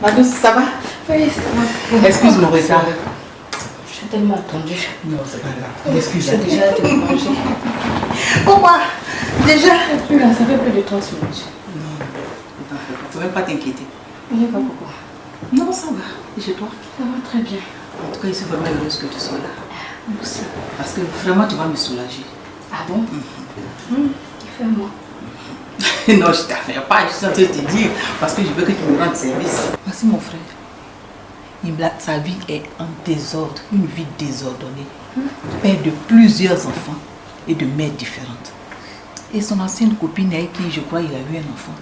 Ma douce, ça va? Oui, ça va. Excuse mon retard. J'ai tellement attendu. Non, c'est pas grave. Excuse. J'ai déjà te manger. Pourquoi? Déjà? Plus là, ça fait plus de 30 minutes. Non, ne t'en fais pas. Faut même pas t'inquiéter. Il n'y a pas pourquoi. Non, ça va. Et chez toi? Ça va très bien. En tout cas, je suis vraiment heureuse que tu sois là. Merci. Parce que vraiment, tu vas me soulager. Ah bon? Fais-moi. Non, je t'affaire pas. Je suis en train de te dire. Parce que je veux que tu me rendes service. Voici mon frère. Sa vie est en désordre. Une vie désordonnée. Père de plusieurs enfants et de mères différentes. Et son ancienne copine avec qui, je crois, il a eu un enfant.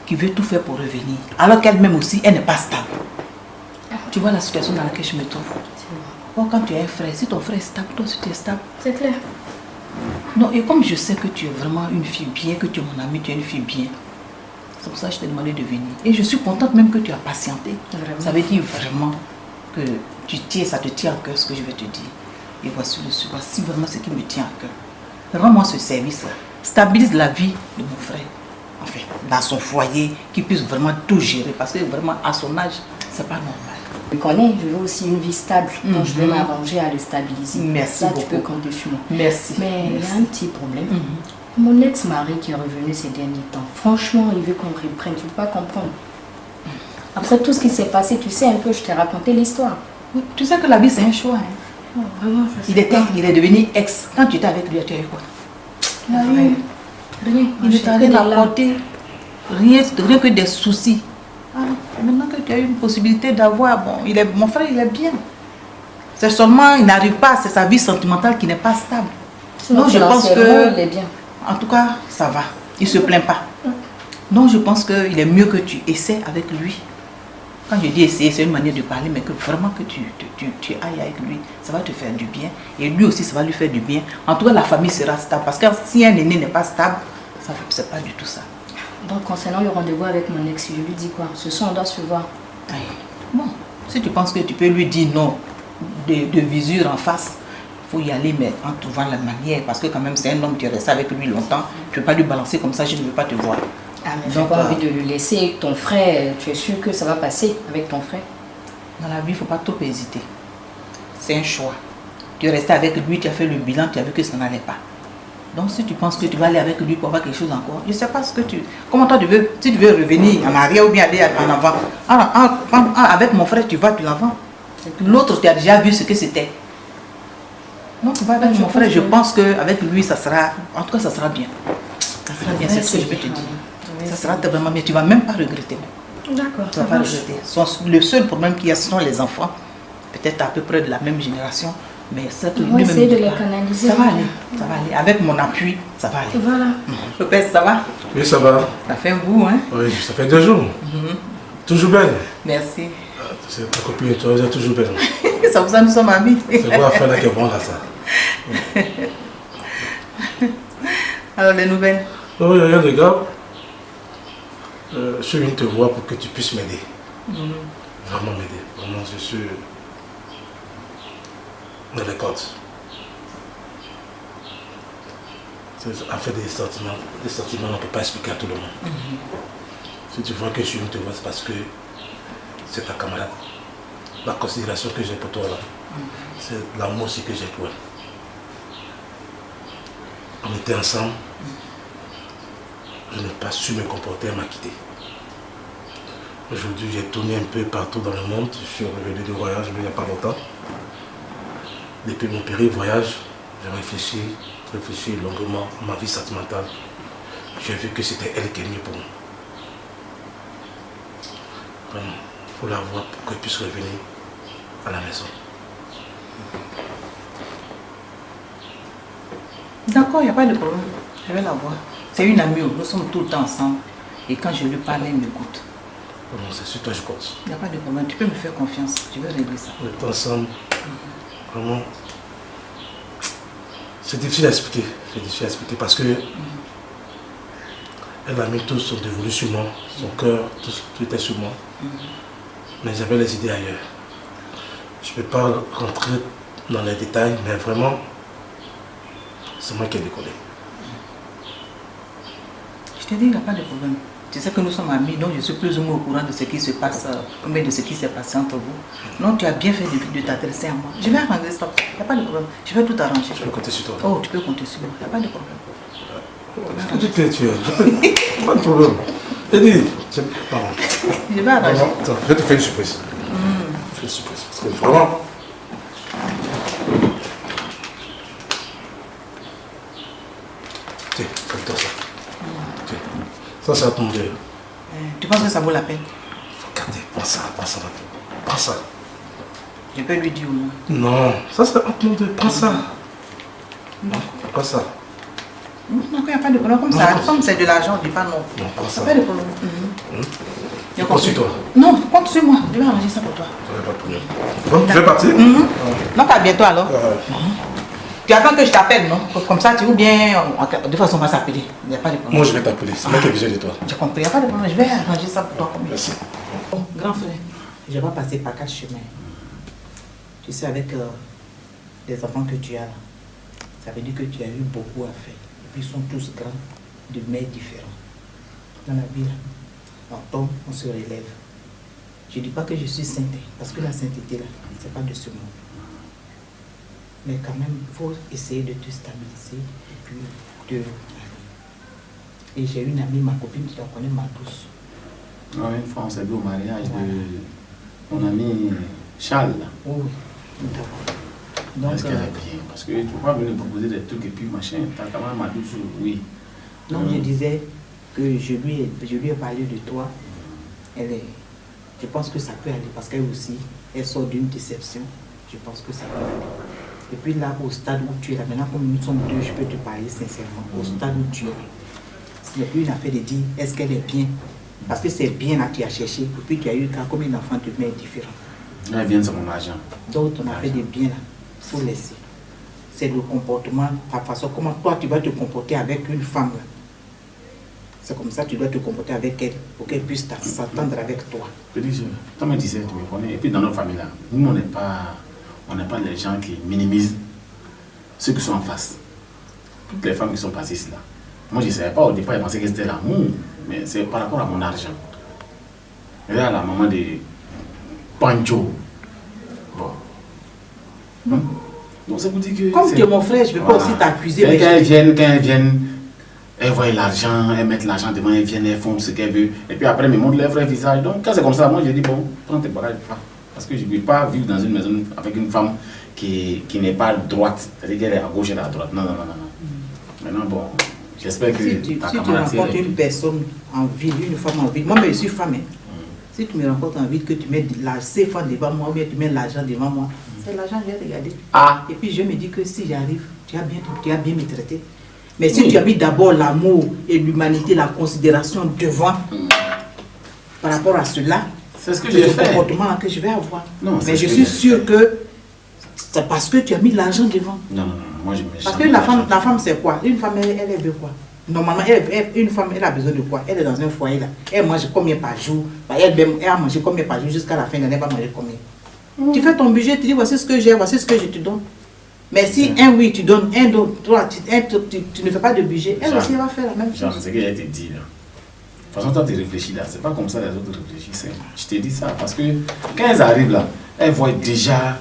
Qui veut tout faire pour revenir. Alors qu'elle-même aussi, elle n'est pas stable. Tu vois la situation dans laquelle je me trouve. Or, quand tu as un frère, si ton frère est stable, toi aussi tu es stable. C'est clair. Non, et comme je sais que tu es vraiment une fille bien, que tu es mon amie, tu es une fille bien, c'est pour ça que je t'ai demandé de venir. Et je suis contente même que tu as patienté. Vraiment. Ça veut dire vraiment que ça te tient à cœur ce que je vais te dire. Et voici vraiment ce qui me tient à cœur. Rends-moi ce service-là. Stabilise la vie de mon frère. Enfin, dans son foyer, qu'il puisse vraiment tout gérer. Parce que vraiment, à son âge, c'est pas normal. Je connais, je veux aussi une vie stable. Donc je vais m'arranger à le stabiliser. Merci Là, beaucoup. tu peux compter sur moi. Merci. Mais il y a un petit problème. Mon ex-mari qui est revenu ces derniers temps, franchement, il veut qu'on reprenne. Tu ne peux pas comprendre. Après tout ce qui s'est passé, tu sais un peu, je t'ai raconté l'histoire. Oui, tu sais que la vie, c'est un choix. Hein. Oh, vraiment, je sais pas. Il est devenu ex. Quand tu étais avec lui, tu as eu quoi? Rien. Il ne t'a rien apporté. Rien que des soucis. Ah, maintenant que tu as eu une possibilité d'avoir, bon, mon frère, il est bien. C'est seulement, il n'arrive pas, c'est sa vie sentimentale qui n'est pas stable. Sinon, je pense que, il est bien. En tout cas, ça va. Il ne se plaint pas. Donc, je pense qu'il est mieux que tu essaies avec lui. Quand je dis essayer, c'est une manière de parler, mais que vraiment que tu ailles avec lui, ça va te faire du bien. Et lui aussi, ça va lui faire du bien. En tout cas, la famille sera stable. Parce que si un aîné n'est pas stable, c'est pas du tout ça. Donc, concernant le rendez-vous avec mon ex, je lui dis quoi? Ce soir, on doit se voir. Bon, si tu penses que tu peux lui dire non de visure en face, il faut y aller, mais en trouvant la manière. Parce que quand même, c'est un homme, tu es resté avec lui longtemps. Tu ne peux pas lui balancer comme ça, je ne veux pas te voir. Ah, mais j'ai pas envie de le laisser. Ton frère, tu es sûr que ça va passer avec ton frère? Dans la vie, il ne faut pas trop hésiter. C'est un choix. Tu es resté avec lui, tu as fait le bilan, tu as vu que ça n'allait pas. Donc si tu penses que tu vas aller avec lui pour avoir quelque chose encore, je ne sais pas ce que tu... Comment toi tu veux, si tu veux revenir en arrière ou bien aller en avant. Avec mon frère, tu vas de l'avant. L'autre, tu as déjà vu ce que c'était. Non, tu vas avec mon frère, je pense qu'avec lui, ça sera... En tout cas, ça sera bien. Ça sera bien, c'est ce que je peux te dire. Ça sera vraiment bien, tu ne vas même pas regretter. D'accord, tu ne vas pas regretter. Le seul problème qu'il y a, ce sont les enfants. Peut-être à peu près de la même génération. Mais ça, on va essayer de les canaliser. Ça va aller. Avec mon appui, ça va aller. Voilà. Lopez, ça va? Oui, ça va. Ça fait un bout, hein? Oui, ça fait 2 jours. Toujours belle. Merci. C'est ta copine et toi, vous êtes toujours belle. C'est pour ça que nous sommes amis. C'est quoi l'affaire là qui est bon là, ça? Alors, les nouvelles? Oui, rien de grave. Je suis venu te voir pour que tu puisses m'aider. Vraiment m'aider. Vraiment, je suis dans les côtes. En fait, des sentiments, on ne peut pas expliquer à tout le monde. Si tu vois que je suis venu te voir, c'est parce que c'est ta camarade. La considération que j'ai pour toi là, c'est l'amour aussi que j'ai pour elle. On était ensemble. Je n'ai pas su me comporter, elle m'a quitté. Aujourd'hui, j'ai tourné un peu partout dans le monde. Je suis revenu de voyage, mais il n'y a pas longtemps. Depuis mon périple voyage, j'ai réfléchi longuement à ma vie sentimentale. J'ai vu que c'était elle qui est mieux pour moi. Vraiment, il faut la voir pour qu'elle puisse revenir à la maison. D'accord, il n'y a pas de problème. Je vais la voir. C'est une amie, nous sommes tout le temps ensemble. Et quand je lui parle, elle m'écoute. Vraiment, c'est sur toi que je compte. Il n'y a pas de problème. Tu peux me faire confiance. Je vais régler ça. On est ensemble. Vraiment. C'est difficile à expliquer. C'est difficile à expliquer parce que elle a mis tout son dévolu sur moi. Son cœur, tout était sur moi. Mais j'avais les idées ailleurs. Je ne peux pas rentrer dans les détails, mais vraiment, c'est moi qui ai décollé. Je te dis, il n'y a pas de problème. Tu sais que nous sommes amis, donc je suis plus ou moins au courant de ce qui se passe, combien de ce qui s'est passé entre vous. Non, tu as bien fait de t'adresser à moi. Je vais arranger ça, il n'y a pas de problème. Je vais tout arranger. Je peux compter sur toi. Oh, tu peux compter sur moi, il n'y a pas de problème. Est-ce que tu t'es tué? Pas de problème. Eddie, pardon. Je vais arranger. Attends, je te fais une surprise. Je te fais une surprise. Parce que vraiment... Tiens, fais-toi ça. Tiens. Ça, c'est à ton Dieu. Tu penses que ça vaut la peine? Regardez, prends ça, prends ça. Prends ça. Je peux lui dire ou non? Non, ça c'est à ton Dieu. Prends ça. Non, prends ça. Non, il n'y a pas de problème. Comme ça, comme c'est de l'argent, je dis pas non. Non, prends ça. Il n'y a pas de problème. Je compte sur toi. Non, compte sur moi. Je vais arranger ça pour toi. Il n'y a pas de problème. Donc, tu veux partir? Donc, à bientôt alors. Tu attends que je t'appelle, non? Comme ça, tu ou bien, de façon, on va s'appeler. Il n'y a pas de problème. Moi, je vais t'appeler. C'est moi qui ai besoin de toi. J'ai compris, il n'y a pas de problème. Je vais arranger ça pour toi. Merci. Bon, grand frère, je vais passer par 4 chemins. Tu sais, avec les enfants que tu as là, ça veut dire que tu as eu beaucoup à faire. Et puis, ils sont tous grands, de mères différents. Dans la vie, là, on tombe, on se relève. Je ne dis pas que je suis sainte, parce que la sainteté, là, ce n'est pas de ce monde. Mais quand même, il faut essayer de te stabiliser et puis de... Et j'ai une amie, ma copine, tu la connais, ma douce. Non, une fois, on s'est vu au mariage de mon ami Charles. Oui, Donc, est-ce qu'elle est bien? Parce que tu ne peux pas venir proposer des trucs et puis machin. T'as quand même ma douce, oui. Donc je disais que je lui ai parlé de toi. Je pense que ça peut aller parce qu'elle aussi, elle sort d'une déception. Je pense que ça peut aller. Et puis là, au stade où tu es là, maintenant comme nous sommes deux, je peux te parler sincèrement. Au stade où tu es, ce n'est plus une affaire de dire est-ce qu'elle est bien. Parce que c'est bien là que tu as cherché. Et puis tu as eu combien d'enfants de mères différents. Elle vient de mon argent. Donc on a fait des biens là. Il faut laisser. C'est le comportement, la façon comment toi tu vas te comporter avec une femme là. C'est comme ça que tu dois te comporter avec elle pour qu'elle puisse s'attendre avec toi. Je dis, toi me disais, tu me connais. Et puis dans notre famille là, nous on n'est pas les gens qui minimisent ceux qui sont en face. Toutes les femmes qui sont passées ici là. Moi je ne savais pas au départ, je pensais que c'était l'amour, mais c'est par rapport à mon argent. Et là la maman de Pancho. Bon. Donc ça vous dit que... Comme tu es mon frère, je ne vais pas aussi t'accuser. Quand elles viennent, elles voient l'argent, elles mettent l'argent devant, elles viennent, elles font ce qu'elles veulent. Et puis après, elles me montrent leur vrai visage. Donc quand c'est comme ça, moi je dis bon, prends tes bagages. Parce que je ne peux pas vivre dans une maison avec une femme qui n'est pas droite. C'est-à-dire qu'elle est à gauche et à droite. Non. Maintenant, bon, j'espère que si tu rencontres une personne en ville, une femme en ville, moi je suis femme. Si tu me rencontres en ville, que tu mets ces femmes devant moi, ou bien tu mets l'argent devant moi, c'est l'argent que je vais regarder. Et puis je me dis que si j'arrive, tu as bien me traité. Mais si tu as mis d'abord l'amour et l'humanité, la considération devant, par rapport à cela, c'est ce que j'ai fait. Comportement que je vais avoir. Non, mais je suis sûr que c'est parce que tu as mis l'argent devant. Non, moi je me... Parce que la femme c'est quoi? Une femme, elle veut quoi? Normalement, une femme, elle a besoin de quoi? Elle est dans un foyer là. Elle mange combien par jour? Elle a mangé combien par jour jusqu'à la fin de l'année, elle va manger combien? Tu fais ton budget, tu dis voici ce que j'ai, voici ce que je te donne. Mais si un oui, tu donnes, un d'autre, toi, tu ne fais pas de budget, elle aussi va faire la même chose. Genre, c'est ce que j'ai te dit là. De toute façon, toi, tu réfléchis là. C'est pas comme ça les autres réfléchissent. Je t'ai dit ça parce que quand elles arrivent là, elles voient déjà,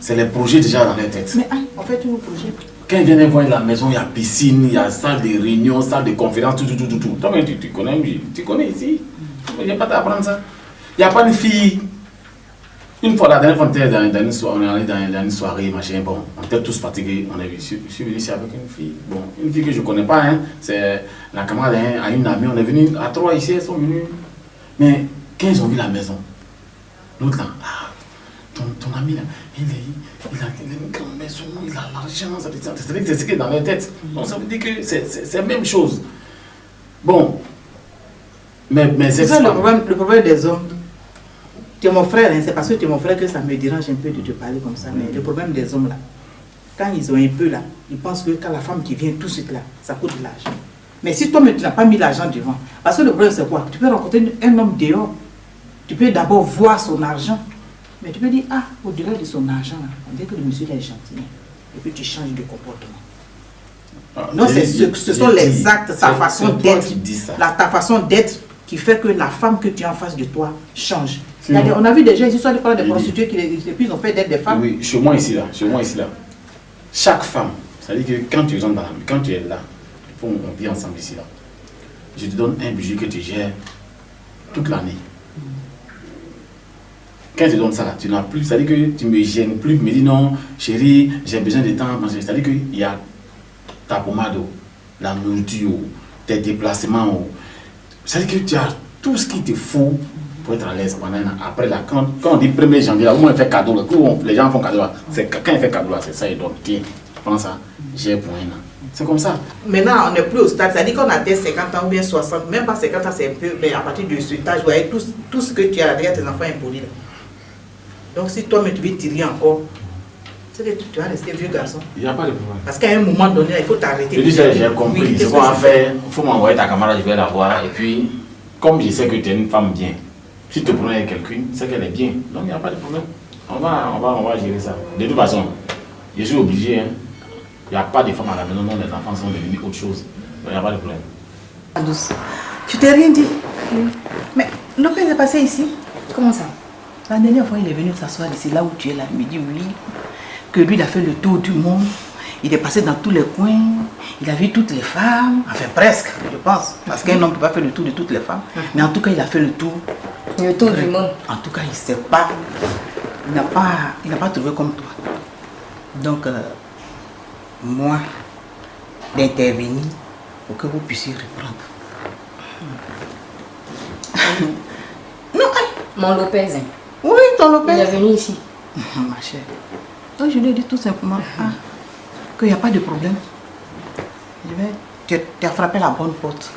c'est les projets déjà dans leur tête. Mais en fait, tous nos projets. Quand ils viennent voir la maison, il y a piscine, il y a salle de réunion, salle de conférence, tout. Toi, tu connais ici. Il n'y a pas à apprendre ça. Il n'y a pas une fille. Une fois, la dernière fois, on était on est allé dans une soirée, machin, bon, on était tous fatigués. Je suis venu ici avec une fille. Bon, une fille que je ne connais pas, hein, c'est la camarade à une amie. On est venu à 3 ici, elles sont venues. Mais quand ils ont vu la maison, l'autre là, ton ami là, il a une grande maison, il a l'argent, c'est-à-dire que c'est ce qui est dans leur tête. Donc ça veut dire que c'est la même chose. Bon, mais c'est ça. Le problème des hommes, tu es mon frère, hein, c'est parce que tu es mon frère que ça me dérange un peu de te parler comme ça. Mais le problème des hommes là, quand ils ont un peu là, ils pensent que quand la femme qui vient tout de suite là, ça coûte de l'argent. Mais si toi tu n'as pas mis l'argent devant, parce que le problème c'est quoi? Tu peux rencontrer un homme dehors, tu peux d'abord voir son argent. Mais tu peux dire, au-delà de son argent, on dit que le monsieur là est gentil. Et puis tu changes de comportement. Non, ce sont les actes, ta façon d'être, ta façon d'être qui fait que la femme que tu as en face de toi change. On a vu des gens ici, soit des prostituées qui depuis ils ont fait d'être des femmes. Oui, chez moi ici là, chaque femme, c'est-à-dire que quand tu rentres quand tu es là, on vit ensemble ici là, je te donne un budget que tu gères toute l'année. Quand je te donne ça là, tu n'as plus, c'est-à-dire que tu ne me gênes plus, tu me dis non, chérie, j'ai besoin de temps, c'est-à-dire qu'il y a ta pommade, la nourriture, tes déplacements, c'est-à-dire que tu as tout ce qu'il te faut pour être à l'aise pendant un an. Après là, quand on dit 1er janvier, là, où on fait cadeau, là, les gens font cadeau là, c'est quand ils font cadeau là, c'est ça, ils donnent, tiens, prends ça, j'ai pour un an. C'est comme ça. Maintenant, on n'est plus au stade, c'est-à-dire qu'on a des 50 ans ou bien 60, même pas 50 ans, c'est un peu, mais à partir de ce âge, vous voyez, tout ce que tu as derrière tes enfants impolis là. Donc si toi-même tu veux tirer encore, c'est que tu vas rester vieux garçon. Il n'y a pas de problème. Parce qu'à un moment donné, il faut t'arrêter. Je dis ça, j'ai compris. Oui, ce qu'on va faire, il faut m'envoyer ta camarade, je vais la voir. Et puis, comme je sais que tu es une femme bien, si tu te prends avec quelqu'un, c'est qu'elle est bien. Donc il n'y a pas de problème. On va gérer ça. De toute façon, je suis obligé. Hein. Il n'y a pas de femmes à la maison dont les enfants sont devenus autre chose. Donc il n'y a pas de problème. Douce. Tu t'es rien dit. Oui. Mais Lopez est passé ici. Comment ça? La dernière fois, il est venu s'asseoir ici, là où tu es là. Il me dit oui, que lui, il a fait le tour du monde. Il est passé dans tous les coins. Il a vu toutes les femmes. Enfin, presque, je pense. Parce qu'un homme ne peut pas faire le tour de toutes les femmes. Mais en tout cas, il a fait le tour. Le tour du monde. En tout cas, il ne sait pas. Il n'a pas trouvé comme toi. Donc, moi, d'intervenir pour que vous puissiez reprendre. Non, Mon Lopez. Hein. Oui, ton Lopez. Il est venu ici. Ma chère. Donc je lui ai dit tout simplement qu'il n'y a pas de problème. Tu as frappé la bonne porte.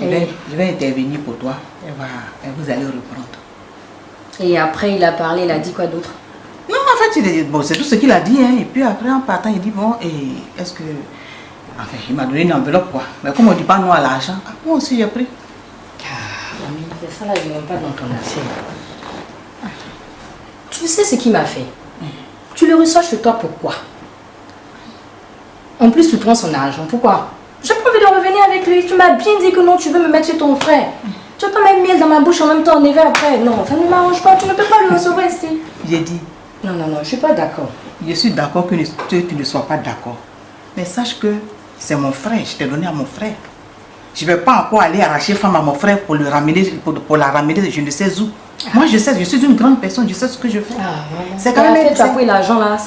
Je vais intervenir pour toi. Et vous allez reprendre. Et après, il a parlé, il a dit quoi d'autre? Non, en fait, bon, c'est tout ce qu'il a dit. Hein. Et puis après, en partant, il dit bon, et est-ce que. Enfin, il m'a donné une enveloppe, quoi. Mais comme on ne dit pas non à l'argent, moi aussi j'ai pris. C'est ça là, je n'aime pas dans ton affaire. Tu sais ce qu'il m'a fait? Tu le reçois chez toi, pourquoi? En plus, tu prends son argent, pourquoi? J'ai pas envie de revenir avec lui. Tu m'as bien dit que non, tu veux me mettre chez ton frère. Tu vas pas mettre miel dans ma bouche en même temps, en hiver après. Non, ça ne m'arrange pas. Tu ne peux pas le recevoir ici. J'ai dit. Non, je suis pas d'accord. Je suis d'accord que tu ne sois pas d'accord. Mais sache que c'est mon frère, je t'ai donné à mon frère. Je ne vais pas encore aller arracher femme à mon frère pour le ramener, pour la ramener je ne sais où. Moi je sais, je suis une grande personne, je sais ce que je fais. C'est quand même... Tu as pris l'argent là.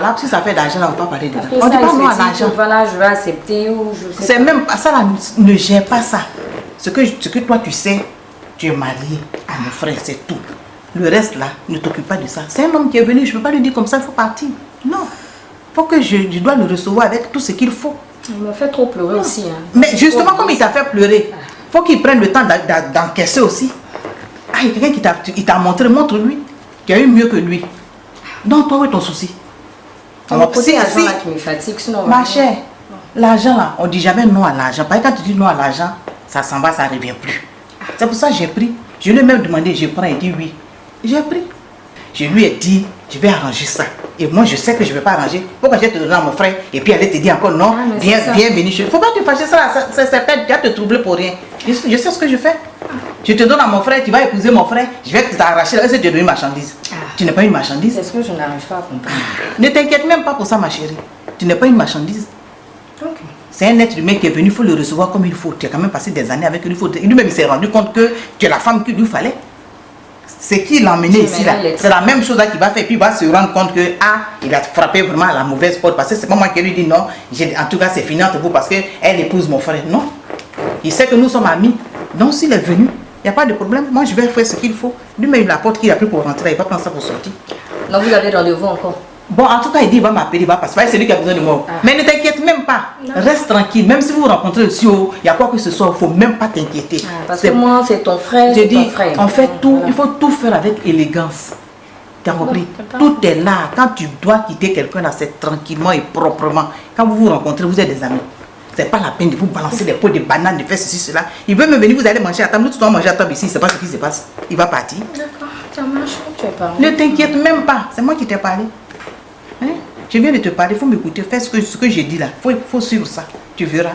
Là, si ça fait d'argent là, on ne va pas parler de ça. On ne dit pas non à l'argent. Voilà, je vais accepter ou je sais. C'est même ça là, ne gère pas ça. Ce que toi tu sais, tu es marié à mon frère, c'est tout. Le reste là, ne t'occupe pas de ça. C'est un homme qui est venu, je ne peux pas lui dire comme ça, il faut partir. Non. Il faut que je dois le recevoir avec tout ce qu'il faut. Il m'a fait trop pleurer aussi. Hein. Mais justement, comme il t'a fait pleurer, il faut qu'il prenne le temps d'encaisser aussi. Ah, il y a quelqu'un qui t'a montré, montre-lui. Tu as eu mieux que lui. Donc, toi, où est ton souci? C'est l'argent là qui me fatigue, sinon... Ma chère, l'argent là, on ne dit jamais non à l'argent. Parce que quand tu dis non à l'argent, ça s'en va, ça ne revient plus. C'est pour ça que j'ai pris. Je lui ai même demandé, je prends, il dit oui. J'ai pris. Je lui ai dit, je vais arranger ça. Et moi, je sais que je ne vais pas arranger. Pourquoi je vais te donner à mon frère et puis elle te dit encore non, viens venir chez. Il ne faut pas te fâcher ça. C'est peut-être tu vas te troubler pour rien. Je sais ce que je fais. Je te donne à mon frère, tu vas épouser mon frère, je vais t'arracher là, je vais te donner une marchandise. Tu n'es pas une marchandise. C'est ce que je n'arrive pas à comprendre. Ne t'inquiète même pas pour ça, ma chérie. Tu n'es pas une marchandise. Okay. C'est un être humain qui est venu, il faut le recevoir comme il faut. Tu as quand même passé des années avec lui. Lui-même, il s'est rendu compte que tu es la femme qu'il lui fallait. C'est qui l'a emmené ici là. C'est la même chose qu'il va faire. Et puis il va se rendre compte que il a frappé vraiment à la mauvaise porte. Parce que c'est pas moi qui lui dis non. En tout cas, c'est fini entre vous parce qu'elle épouse mon frère. Non. Il sait que nous sommes amis. Donc s'il est venu, il n'y a pas de problème. Moi, je vais faire ce qu'il faut. Lui-même, la porte qu'il a pris pour rentrer, il va prendre ça pour sortir. Donc vous avez rendez-vous encore? Bon, en tout cas, il dit il va m'appeler, il va passer. C'est lui qui a besoin de moi. Mais ne t'inquiète même pas. Non. Reste tranquille. Même si vous vous rencontrez aussi haut, il y a quoi que ce soit, il ne faut même pas t'inquiéter. Parce que moi, c'est ton frère. Je dis, on fait tout, voilà. Il faut tout faire avec élégance. Tu as compris? Tout est là. Quand tu dois quitter quelqu'un là, c'est tranquillement et proprement. Quand vous vous rencontrez, vous êtes des amis. C'est pas la peine de vous balancer des pots de bananes, de faire ceci, cela. Il veut me venir, vous allez manger à table. Nous, tous manger à table ici, c'est pas ce qui se passe. Il va partir. D'accord, ça marche, tu es parlé. Ne t'inquiète même pas. C'est moi qui t'ai parlé. Hein? Je viens de te parler, il faut m'écouter. Fais ce que j'ai dit là. Il faut suivre ça. Tu verras.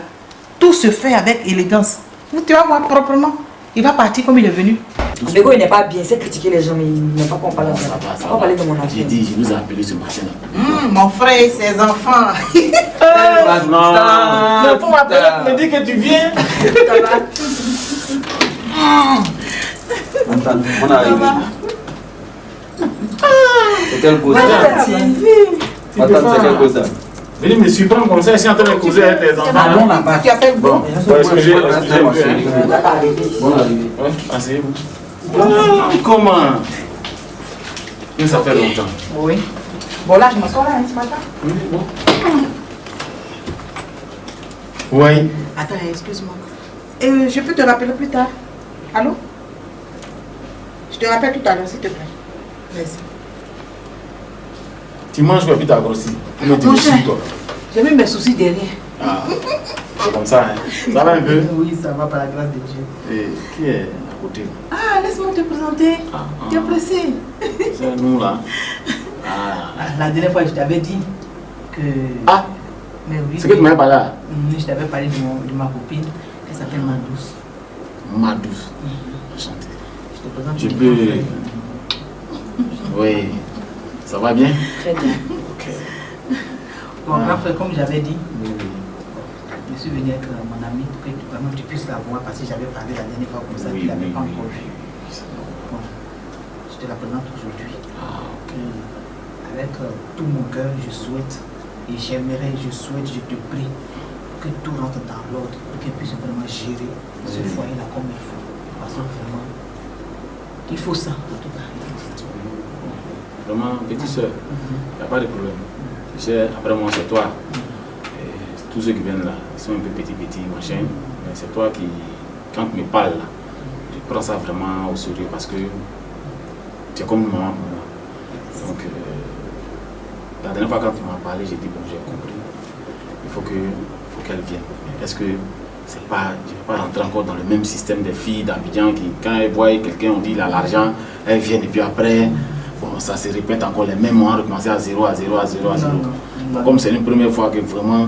Tout se fait avec élégance. Tu vas voir proprement. Il va partir comme il est venu. Beko, il n'est pas bien. C'est critiquer les gens, mais il n'est pas qu'on parle de ça. On va parler de mon enfant. J'ai dit, je vous ai appelé ce matin. Mon frère et ses enfants. Non, faut m'appeler pour me dire que tu viens. Attends, on arrive. C'est quelle cause? Attends, c'est quelle cause? Venez me surprendre comme ça, je suis en train de causer avec tes enfants. Bon là-bas. Tu appelles bon. Excusez-moi. Bon arrivé. Asseyez-vous. Comment? Ça fait longtemps. Oui. Bon là, je m'assois là, ce matin. Oui, bon. Oui. Attends, excuse-moi. Je peux te rappeler plus tard. Allô? Je te rappelle tout à l'heure, s'il te plaît. Merci. Tu manges quoi, puis t'as grossi. Mon cher, j'ai mis mes soucis derrière. Ah, c'est comme ça, hein. Ça va un peu? Oui, ça va par la grâce de Dieu. Et qui est à côté? Ah, laisse-moi te présenter. Tu es pressé. C'est nous là. Ah. La dernière fois, je t'avais dit que... Ah, mais oui. c'est que tu m'avais parlé là? Je t'avais parlé de ma copine. Elle s'appelle Madouce. Madouce. Enchanté. Je te présente. Je peux... Oui. Ça va bien? Très bien. Ok. Bon, grand frère, comme j'avais dit, je suis venu avec mon ami pour que vraiment tu puisses la voir parce que j'avais parlé la dernière fois comme ça, tu ne l'avais pas encore vue. Bon, je te la présente aujourd'hui. Ah, ok. Avec tout mon cœur, je souhaite et j'aimerais, je souhaite, je te prie que tout rentre dans l'ordre pour qu'elle puisse vraiment gérer ce foyer-là comme il faut. Parce que vraiment, il faut ça, en tout cas. Vraiment, petite soeur, il n'y a pas de problème. Tu sais, après moi, c'est toi. Et tous ceux qui viennent là, ils sont un peu petits, machin. Mais c'est toi qui, quand tu me parles là, je prends ça vraiment au sérieux parce que tu es comme une maman pour moi. Donc, la dernière fois quand tu m'as parlé, j'ai dit, bon, j'ai compris. Il faut qu'elle vienne. Est-ce que c'est pas, je ne vais pas rentrer encore dans le même système des filles d'Abidjan qui, quand elles voient quelqu'un, on dit il a l'argent, elles viennent et puis après. Bon, ça se répète encore les mêmes mois, recommencer à 0, à 0, à 0, à 0. Donc, comme c'est une première fois que vraiment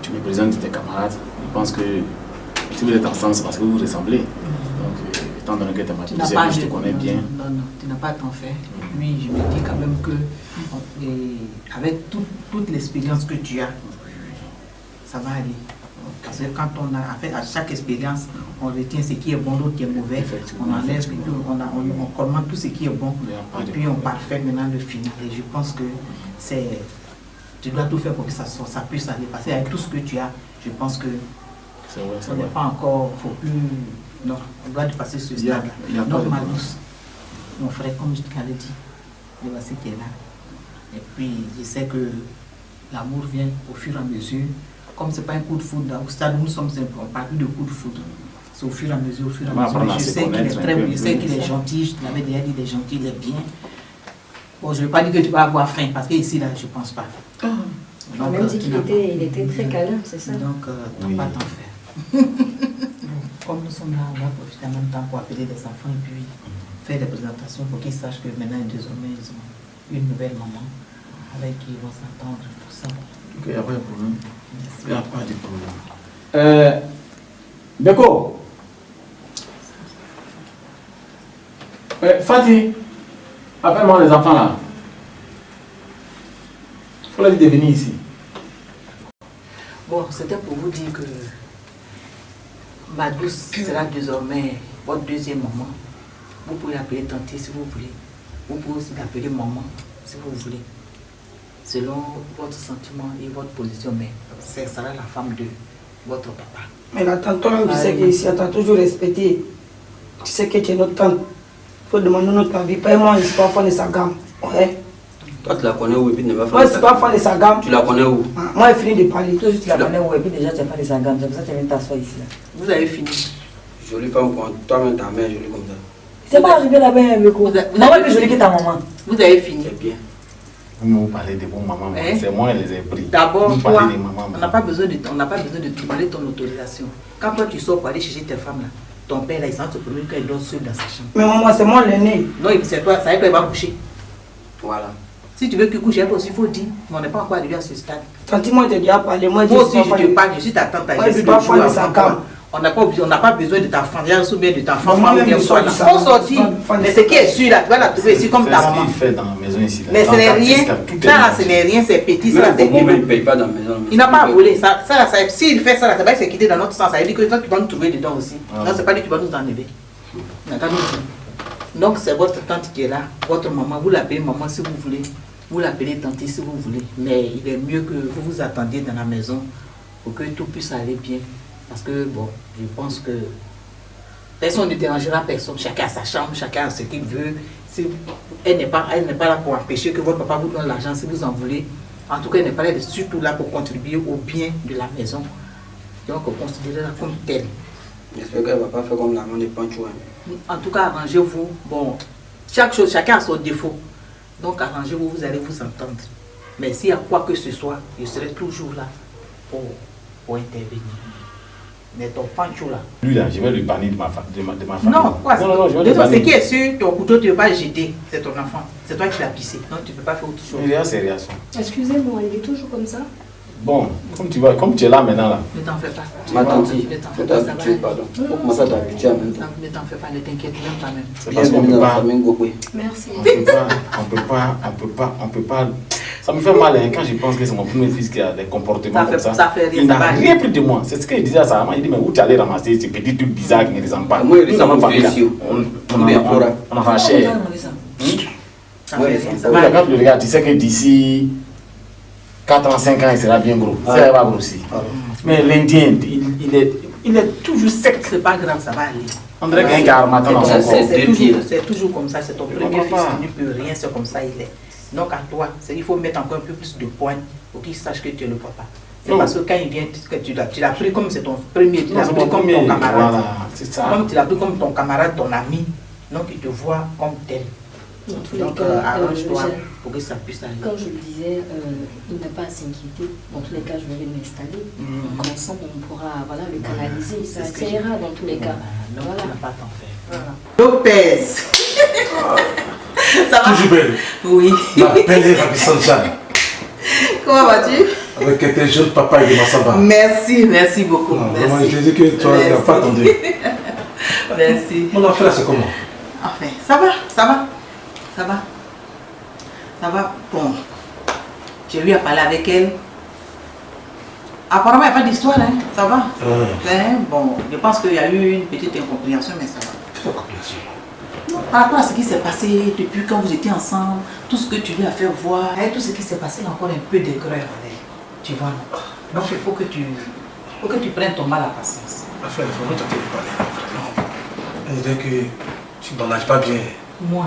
tu me présentes tes camarades, je pense que si vous êtes ensemble, c'est parce que vous vous ressemblez. Donc, étant donné que tu m'as dit que je te connais bien. Non, tu n'as pas à t'en faire. Oui, je me dis quand même que avec toute l'expérience que tu as, ça va aller. Parce que quand on a fait à chaque expérience, on retient ce qui est bon, l'autre qui est mauvais, on enlève, on commente tout ce qui est bon, et puis on parfait maintenant le final. Et je pense que tu dois tout faire pour que ça puisse aller. Parce qu'avec tout ce que tu as, je pense que on n'est pas encore, faut plus, non, on doit dépasser ce stade. Donc Madouce, mon frère, comme je te l'avais dit, le voici qui est là. Et puis je sais que l'amour vient au fur et à mesure. Comme ce n'est pas un coup de foudre, au stade où nous sommes, on ne parle plus de coup de foudre. C'est au fur et à mesure, Je sais qu'il est très bon, je sais qu'il est gentil, je te l'avais déjà dit, il est gentil, il est bien. Bon, je ne vais pas dire que tu vas avoir faim, parce qu'ici, là, je ne pense pas. On m'a même dit qu'il était très câlin, c'est ça? Donc, tu n'as pas à t'en faire. Comme nous sommes là, on va profiter en même temps pour appeler des enfants et puis faire des présentations pour qu'ils sachent que maintenant, désormais, ils ont une nouvelle maman avec qui ils vont s'entendre pour ça. Ok, il n'y a pas de problème. Il n'y a pas de problème. Beko. Fatih, appelle-moi les enfants là. Il faut leur dire de venir ici. Bon, c'était pour vous dire que Madouce sera désormais votre deuxième maman. Vous pouvez l'appeler tante si vous voulez. Vous pouvez aussi l'appeler maman si vous voulez. Selon votre sentiment et votre position, mais ce sera la femme de votre papa. Mais la tante, toi-même, tu sais qu'ici, on t'a toujours respecté. Tu sais que tu es notre tante. Il faut demander notre avis. Pas moi, je ne suis pas fan de sa gamme. Ouais. Toi, tu la connais où et puis tu n'es pas fan Moi, je ne suis pas fan de sa gamme. Tu la connais où? Moi, j'ai fini de parler. Toi, tu la connais où? Et puis déjà, tu n'as pas les agams. C'est pour ça que tu viens t'asseoir ici. Là. Vous avez fini. Jolie femme, toi-même ta mère jolie comme ça. C'est pas arrivé là-bas avec vous. Maman est plus jolie que ta maman. Vous avez fini. C'est bien. Vous parlez de vos mamans, c'est moi qui les ai pris. D'abord, toi, mamans, on n'a pas besoin de te demander ton autorisation. Quand toi tu sors pour aller chercher tes femmes là, ton père là, il s'en se promet qu'elle dort seule dans sa chambre. Mais maman, c'est moi l'aîné. Non, c'est toi, ça veut dire qu'elle va coucher. Voilà. Si tu veux qu'il couche avec toi aussi, il faut dire. Mais on n'est pas encore arrivé à ce stade. Tanti, moi, j'ai déjà parlé. Moi Moi aussi, je te parle, je suis ta tante. Moi, c'est pas fan de sa gamme. On n'a pas besoin de ta femme, ou bien de ta femme. Moi-même, je sors Il du faut salon. sortir. Mais ce qui est sûr, là, tu vas la trouver ici comme ta C'est ce maman. qu'il fait dans la maison ici. Mais ce n'est rien. Ça, là, ce n'est rien, c'est petit. Ça, c'est il ne paye pas dans la maison. il n'a pas volé. S'il fait ça, ça va se quitter dans notre sens. Ça veut dire que toi, tu vas nous trouver dedans aussi. Ah. Non, c'est pas lui qui va nous enlever. D'accord. Donc, c'est votre tante qui est là, votre maman. Vous l'appelez maman si vous voulez. Vous l'appelez tante si vous voulez. Mais il est mieux que vous vous attendiez dans la maison pour que tout puisse aller bien. Parce que, bon, je pense que personne ne dérangera personne. Chacun a sa chambre, chacun a ce qu'il veut. Si elle n'est pas là pour empêcher que votre papa vous donne l'argent si vous en voulez. En tout cas, elle n'est pas là, surtout là pour contribuer au bien de la maison. Donc, considérez-la comme telle. J'espère qu'elle ne va pas faire comme la maman de Pancho. En tout cas, arrangez-vous. Bon, chaque chose, chacun a son défaut. Donc, arrangez-vous, vous allez vous entendre. Mais s'il y a quoi que ce soit, je serai toujours là pour intervenir. Mais ton Pancho là. Lui là, je vais lui bannir de ma famille. Non, quoi, non, je vais de lui toute façon, ce bannir. qui est sûr, ton couteau, tu ne veux pas le jeter. C'est ton enfant. C'est toi qui l'as pissé. Donc, tu ne peux pas faire autre chose. Il y a ses réactions. Excusez-moi, il est toujours comme ça. Bon, comme tu vois, comme tu es là maintenant là. Ne t'en fais pas. Ma tante, Ne t'en fais faut pas, ça va t'habituer, aller. pardon. Faut commencer à t'habituer en même temps. Ne t'en fais pas, ne t'inquiète même pas même. C'est parce qu'on Bienvenue peut dans la pas. famille Ngokwe. Merci. On peut pas. Ça me fait mal hein, quand je pense que c'est mon premier fils qui a des comportements comme ça. Ça fait rien, Il ça n'a va rien aller. pris de moi. C'est ce que je disais à sa maman. Il dit, mais où tu allais ramasser ces petits trucs bizarres qui ne les pas. Moi, il Nous, dans ma ressemble famille, là, ici. on en va cher. Ça Ouais, fait rien, ça ça Oui, va quand aller. tu le regardes, tu sais que d'ici 4 ans, 5 ans, il sera bien gros. Ça va grossir. Mais l'Indien, il est toujours sec. C'est pas grave, ça va aller. On dirait qu'il y a un carmaton dans son corps. C'est toujours comme ça, c'est ton premier fils, papa. il ne peut rien, c'est comme ça il est. Donc à toi, il faut mettre encore un peu plus de poigne pour qu'il sache que tu es le papa. C'est Non. parce que quand il vient, que tu l'as pris comme c'est ton premier, tu Non, l'as c'est pris mon comme premier. ton camarade. Voilà, c'est ça. Comme tu l'as pris comme ton camarade, ton ami, donc il te voit comme tel. Dans tous les Donc cas, arrange-toi pour que ça puisse aller. comme je le disais, il n'a pas à s'inquiéter. Dans tous les cas, je vais m'installer. Donc ensemble, on pourra le canaliser. Ça C'est ce que j'ai- ira dans tous les cas. Non, Voilà. tu n'as pas t'en faire. Lopez. Ça va? Toujours belle. Oui. Ma belle et ravissante Jeanne. Comment vas-tu? Avec tes jeunes papas et de Massamba. Merci beaucoup. Non, vraiment, Merci. je te dis que toi, tu n'as Merci. pas attendu. Merci. Mon enfant là, c'est comment? Enfin, ça va. Ça va. Bon. J'ai eu à parler avec elle. Apparemment, il n'y a pas d'histoire, hein. Ça va. Hein, bon, je pense qu'il y a eu une petite incompréhension, mais ça va. Quelle incompréhension? Par rapport à ce qui s'est passé depuis quand vous étiez ensemble, tout ce que tu lui as fait voir, et tout ce qui s'est passé, il y a encore un peu d'aigreur en elle. Tu vois, non? Donc il faut que tu prennes ton mal à patience. Enfin, il faut que tu te parler. Vraiment. On dirait que tu ne manages pas bien. Moi,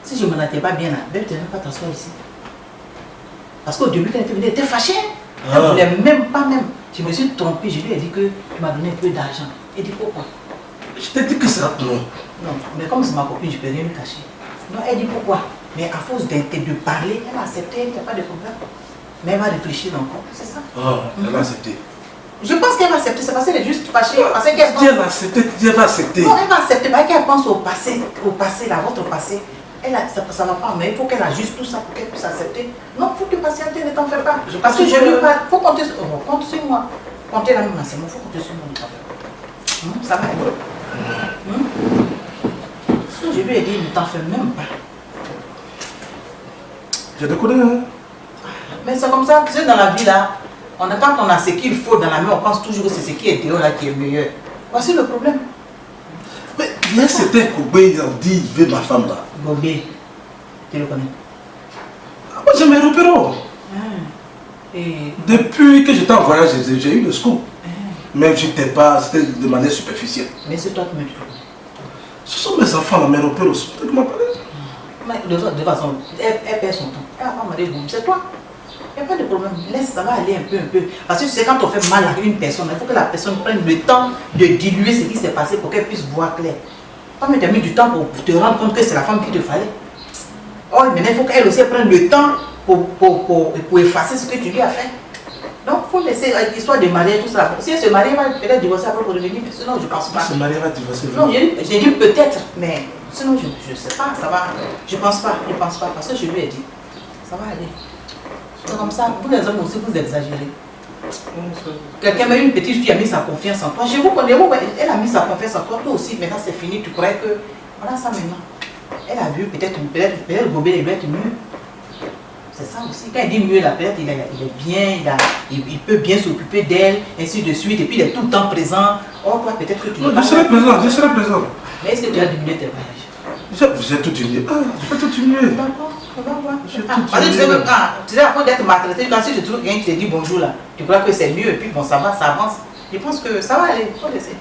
si je ne me n'étais pas bien là, ben, tu ne pas t'asseoir ici. Parce qu'au début, quand elle était fâchée. Elle ne voulait même pas même. Je me suis trompée, je lui ai dit que tu m'as donné un peu d'argent. Elle dit pourquoi? Je t'ai dit que c'est non. Non, mais comme c'est ma copine, je ne peux rien lui cacher. Non, elle dit pourquoi? Mais à force de parler, elle a accepté, il n'y a pas de problème. Mais elle va réfléchir encore, c'est ça? Elle va accepter. Je pense qu'elle va accepter, c'est parce qu'elle est juste fâchée. Parce qu'elle pense... Elle va accepter, elle va accepter. Non, elle va accepter, parce qu'elle pense au passé là, votre passé. Ça ne va pas, mais il faut qu'elle ajuste tout ça pour qu'elle puisse accepter. Non, il faut que patienter, ne t'en fais pas. Parce que je lui parle, il faut compter sur moi. Compter la même c'est moi, il faut compter sur moi, ne t'en fais pas. Ça va aller. Ce que je lui ai dit, ne t'en fais même pas. Je te connais, hein? Mais c'est comme ça, tu sais, dans la vie là, quand on a ce qu'il faut dans la main, on pense toujours que c'est ce qui est dehors là qui est meilleur. Voici le problème. Mais il y a certains Koubé, ils ont dit, il veut ma femme là. Bobé, tu le connais? Moi, j'ai mes repères. Et... Depuis que j'étais en voyage, j'ai eu le scoop. Même si c'était pas, c'était de manière superficielle. Mais c'est toi qui me dis. Ce sont mes enfants là, mes repères aussi. Tu m'as parlé. Mais de toute façon, elle perd son temps. Elle va pas me dire, c'est toi. Il n'y a pas de problème. Laisse, ça va aller un peu. Parce que tu sais, quand on fait mal à une personne, il faut que la personne prenne le temps de diluer ce qui s'est passé pour qu'elle puisse voir clair. Toi, mais tu as mis du temps pour te rendre compte que c'est la femme qu'il te fallait. Oh, maintenant, il faut qu'elle aussi prenne le temps pour effacer ce que tu lui as fait. Donc, il faut laisser l'histoire de mariage, tout ça. Si elle se marie, elle va peut-être divorcer après pour revenir, mais sinon, je ne pense pas. Se marier va divorcer. Non, j'ai dit peut-être, mais sinon, je ne sais pas, ça va. Je pense pas, parce que je lui ai dit. ça va aller. C'est comme ça, vous les hommes aussi, vous exagérez. Quelqu'un, même une petite fille a mis sa confiance en toi. Je vous connais, elle a mis sa confiance en toi. Toi aussi, maintenant c'est fini. Tu croyais que. Voilà ça maintenant. Elle a vu peut-être Gobé doit être mieux. C'est ça aussi. Quand il dit mieux, la perte, il est bien, il peut bien s'occuper d'elle, ainsi de suite. Et puis il est tout le temps présent. Or, toi, peut-être que tu Non, je serai présent. Mais est-ce que tu as diminué tes voyages? J'ai tout diminué. Ah, je peux tout diminuer. D'accord, on va voir. J'ai tout Parce que diminué. tu sais, avant d'être maltraité, quand si tu trouves quelqu'un qui te dit bonjour là, tu crois que c'est mieux et puis bon, ça va, ça avance. Je pense que ça va aller, faut laisser.